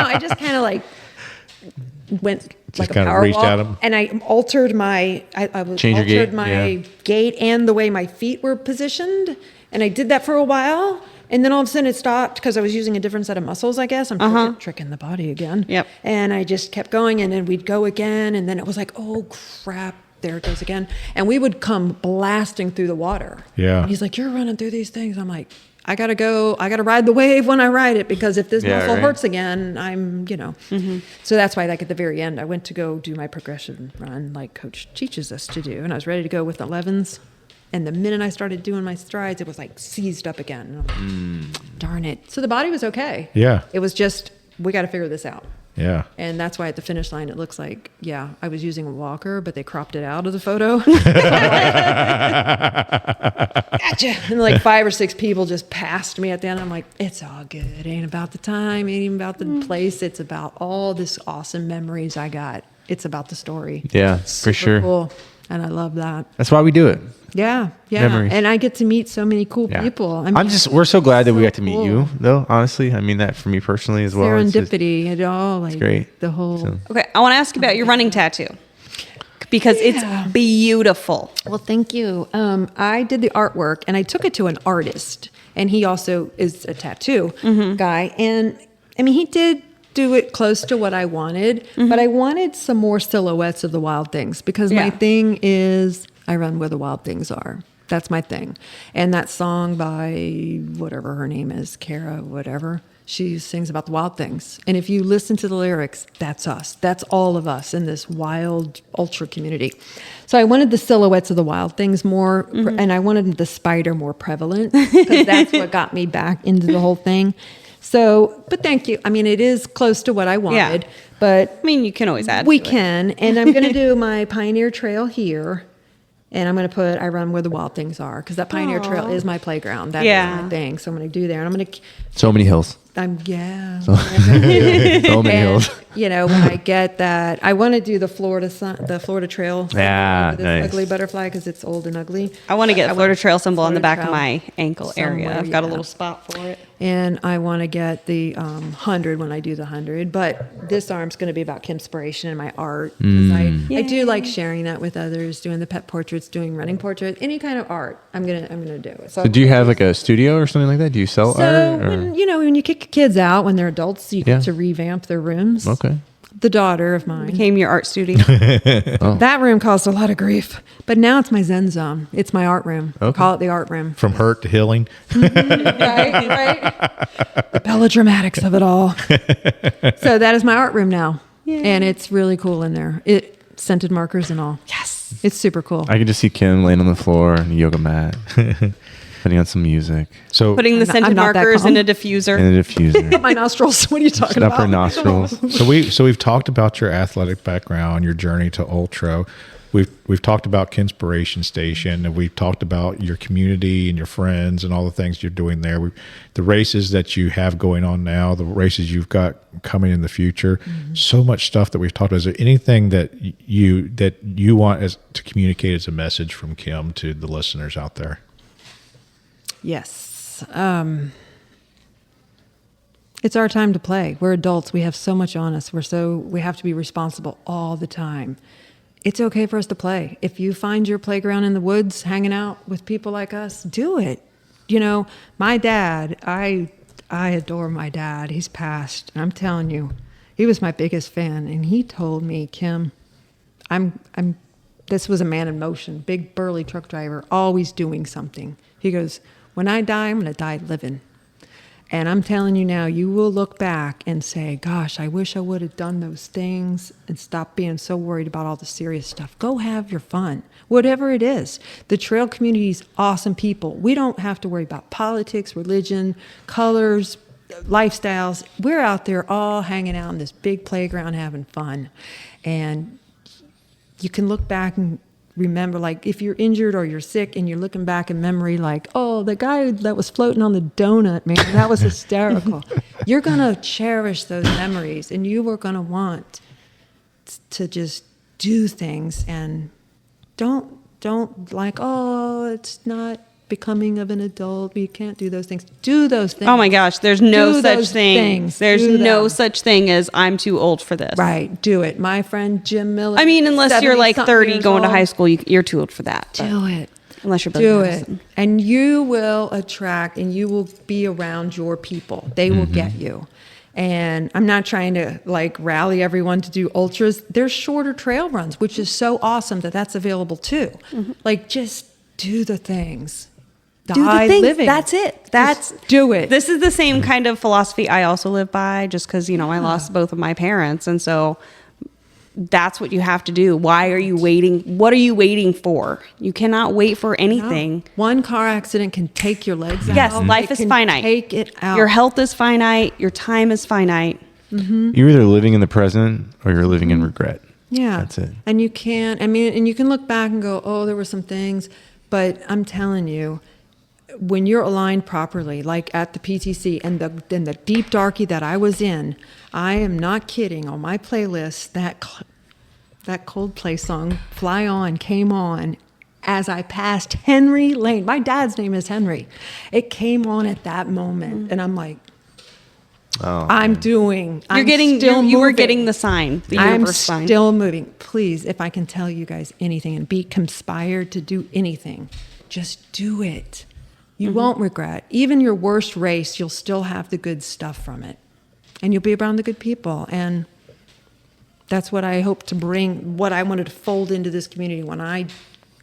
I just kind of like went like a kinda power reached walk, at him? and I altered my Change your gait, my gait and the way my feet were positioned, and I did that for a while. And then all of a sudden it stopped because I was using a different set of muscles, I guess. I'm tricking the body again. Yep. And I just kept going, and then we'd go again, and then it was like, oh crap, there it goes again. And we would come blasting through the water. Yeah. And he's like, you're running through these things. I'm like, I gotta go. I gotta ride the wave when I ride it, because if this muscle right. hurts again, I'm, you know. So that's why, like at the very end, I went to go do my progression run, like Coach teaches us to do, and I was ready to go with 11s. And the minute I started doing my strides, it was like seized up again. And I'm like, darn it. So the body was okay. Yeah. It was just, we got to figure this out. Yeah. And that's why at the finish line, it looks like, yeah, I was using a walker, but they cropped it out of the photo. Gotcha. And like 5 or 6 people just passed me at the end. I'm like, it's all good. It ain't about the time, ain't even about the place. It's about all this awesome memories I got. It's about the story. Yeah, for Super sure. Cool. And I love that. That's why we do it. Yeah, yeah. Memories. And I get to meet so many cool Yeah. people. I mean, we're so glad that we so got to meet cool. you, though. Honestly, I mean that for me personally as well. It's just- Serendipity, it all, like great. the whole. So- Okay, I want to ask you about your running tattoo because it's beautiful. Well, thank you. I did the artwork, and I took it to an artist, and he also is a tattoo guy. And I mean, he did do it close to what I wanted, but I wanted some more silhouettes of the wild things, because my Yeah. thing is I run where the wild things are. That's my thing. And that song by whatever her name is, Kara, whatever, she sings about the wild things. And if you listen to the lyrics, that's us. That's all of us in this wild ultra community. So I wanted the silhouettes of the wild things more, and I wanted the spider more prevalent, because that's what got me back into the whole thing. So, but thank you. I mean, it is close to what I wanted, but I mean, you can always add. we to it. can. And I'm going to do my Pioneer Trail here. And I'm going to put, I run where the wild things are, because that Pioneer Trail is my playground. That is Yeah. my thing. So I'm going to do there. And I'm going to, So many hills. yeah. So many And, hills. you know, when I get that, I want to do the Florida Trail. Yeah, This nice. ugly butterfly, because it's old and ugly. I want to get a Florida Trail symbol on the Florida back of Trail my ankle area. somewhere, I've got a yeah. little spot for it. And I want to get the 100 when I do the 100. But this arm's going to be about Kim-spiration and my art. 'Cause I do like sharing that with others, doing the pet portraits, doing running portraits, any kind of art. I'm gonna do it. So do you have like a studio or something like that? Do you sell So art? Or? when you kick kids out when they're adults, you Yeah. get to revamp their rooms. Okay. The daughter of mine. Became your art studio. That room caused a lot of grief, but now it's my Zen zone. It's my art room. I Okay. call it the art room. From hurt to healing. right. The melodramatics of it all. So that is my art room now, and it's really cool in there. It scented markers and all. Yes. It's super cool. I can just see Kim laying on the floor on a yoga mat, putting on some music So Putting the I'm scented not that markers calm. in a diffuser. and a diffuser. My nostrils. What are you talking Up about? her nostrils. So we've talked about your athletic background, your journey to ultra. we've talked about Kim-spiration Station, and we've talked about your community and your friends and all the things you're doing there. The races that you have going on now, the races you've got coming in the future. So much stuff that we've talked about. Is there anything that you want to communicate as a message from Kim to the listeners out there? Yes. It's our time to play. We're adults. We have so much on us. We have to be responsible all the time. It's okay for us to play. If you find your playground in the woods, hanging out with people like us, do it. You know, my dad, I adore my dad. He's passed. I'm telling you, he was my biggest fan. And he told me, Kim, this was a man in motion, big burly truck driver, always doing something. He goes, when I die, I'm going to die living. And I'm telling you now, you will look back and say, gosh, I wish I would have done those things and stop being so worried about all the serious stuff. Go have your fun, whatever it is. The trail community is awesome people. We don't have to worry about politics, religion, colors, lifestyles. We're out there all hanging out in this big playground having fun. And you can look back and remember, like, if you're injured or you're sick and you're looking back in memory, like, oh, the guy that was floating on the donut, man, that was hysterical. You're going to cherish those memories, and you are going to want to just do things, and don't like, oh, it's not becoming of an adult. We can't do those things. Do those things. Oh my gosh, there's no Do such those thing. things. There's Do no them. such thing as I'm too old for this. Right, do it. My friend Jim Miller. I mean, unless you're like 70-something 30 years going to old. high school, you're too old for that. but Do it. Unless you're Do Billy it. Madison. And you will attract and you will be around your people. They will get you. And I'm not trying to like rally everyone to do ultras. There's shorter trail runs, which is so awesome that that's available too. Like, just do the things. Do the Die things. living. That's it. Just do it. This is the same kind of philosophy I also live by, just because, I lost both of my parents. And so that's what you have to do. Why are you waiting? What are you waiting for? You cannot wait for anything. One car accident can take your legs out. Yes, life It is can finite. Take it out. Your health is finite. Your time is finite. You're either living in the present or you're living in regret. Yeah. That's it. And you can't, and you can look back and go, oh, there were some things, but I'm telling you, when you're aligned properly, like at the PTC and the deep darky that I was in, I am not kidding. On my playlist, that Coldplay song, Fly On, came on as I passed Henry Lane. My dad's name is Henry. It came on at that moment. And I'm like, I'm You were moving. getting the sign, the I'm universe sign. still moving. Please, if I can tell you guys anything and be conspired to do anything, just do it. You won't regret. Even your worst race, you'll still have the good stuff from it. And you'll be around the good people. And that's what I hope to bring, what I wanted to fold into this community. When I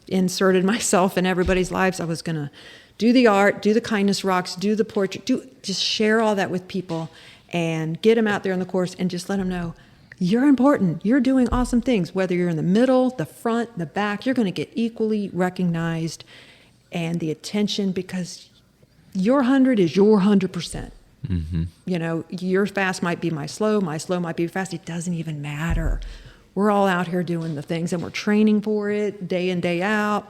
inserted myself in everybody's lives, I was going to do the art, do the kindness rocks, do the portrait, just share all that with people and get them out there on the course and just let them know, you're important. You're doing awesome things. Whether you're in the middle, the front, the back, you're going to get equally recognized and the attention, because your 100 is your 100%. Your fast might be my slow might be fast. It doesn't even matter. We're all out here doing the things and we're training for it day in, day out.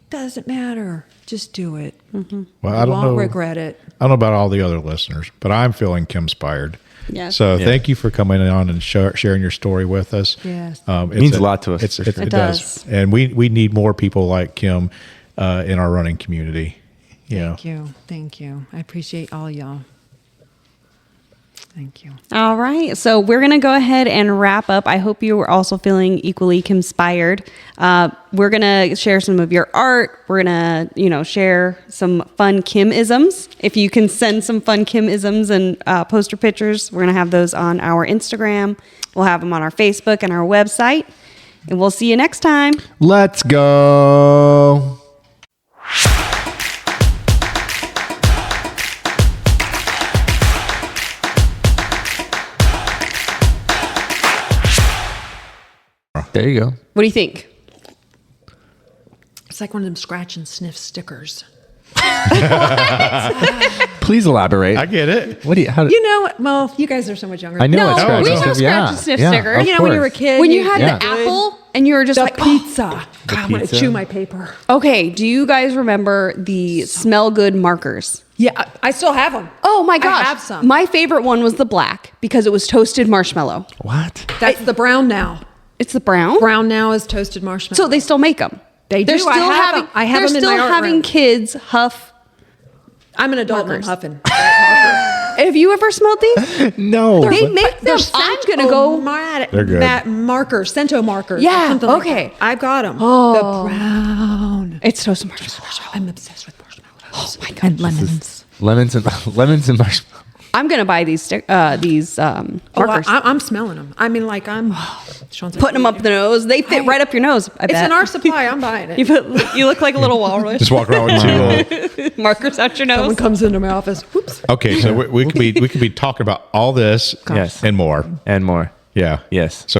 Doesn't matter. Just do it. Well, You I don't won't know. regret it. I don't know about all the other listeners, but I'm feeling Kim-spired. Yes. So Yeah. thank you for coming on and sharing your story with us. Yes. It means a lot to us, for sure. It does. And we need more people like Kim in our running community. Thank you. Thank you. I appreciate all y'all. Thank you. All right. So we're going to go ahead and wrap up. I hope you were also feeling equally Kim-spired. We're going to share some of your art. We're going to, share some fun Kim-isms. If you can send some fun Kim-isms and poster pictures, we're going to have those on our Instagram. We'll have them on our Facebook and our website. And we'll see you next time. Let's go. There you go. What do you think? It's like one of them scratch and sniff stickers. Please elaborate. I get it. What do you? How do, You know, well, you guys are so much younger. I know No, it's scratch we and have sniff. scratch and sniff stickers. of You know, when you were a course. kid, When you had Yeah. the apple and you were just the like, pizza. God, I'm gonna pizza? chew my paper. okay, do you guys remember the smell good markers? Yeah, I still have them. Oh my gosh. I have some. My favorite one was the black because it was toasted marshmallow. What? That's the brown now. It's the brown. Brown now is toasted marshmallow. So they still make them. They They're do. still I have having. them. I have they're them in still my art having room. kids huff. I'm an adult and I'm Markers. huffing. Have you ever smelled these? No. They make them. I'm gonna go. They're good. Markers, Cento markers. Yeah, something like okay. that. I've got them. Oh. The brown. It's toasted marshmallow. I'm obsessed with marshmallows. Oh my god. And lemons. lemons and marshmallow. I'm gonna buy these markers. I'm smelling them. I mean, like I'm Sean's like, Putting them up the nose. They fit right up your nose. I It's bet. in our supply. I'm buying it. You look like a little walrus. Just walk around with two. Markers out your Someone nose. comes into my office. Whoops. Okay, so we could be talking about all this Yes. and more. And more. Yeah. Yes. So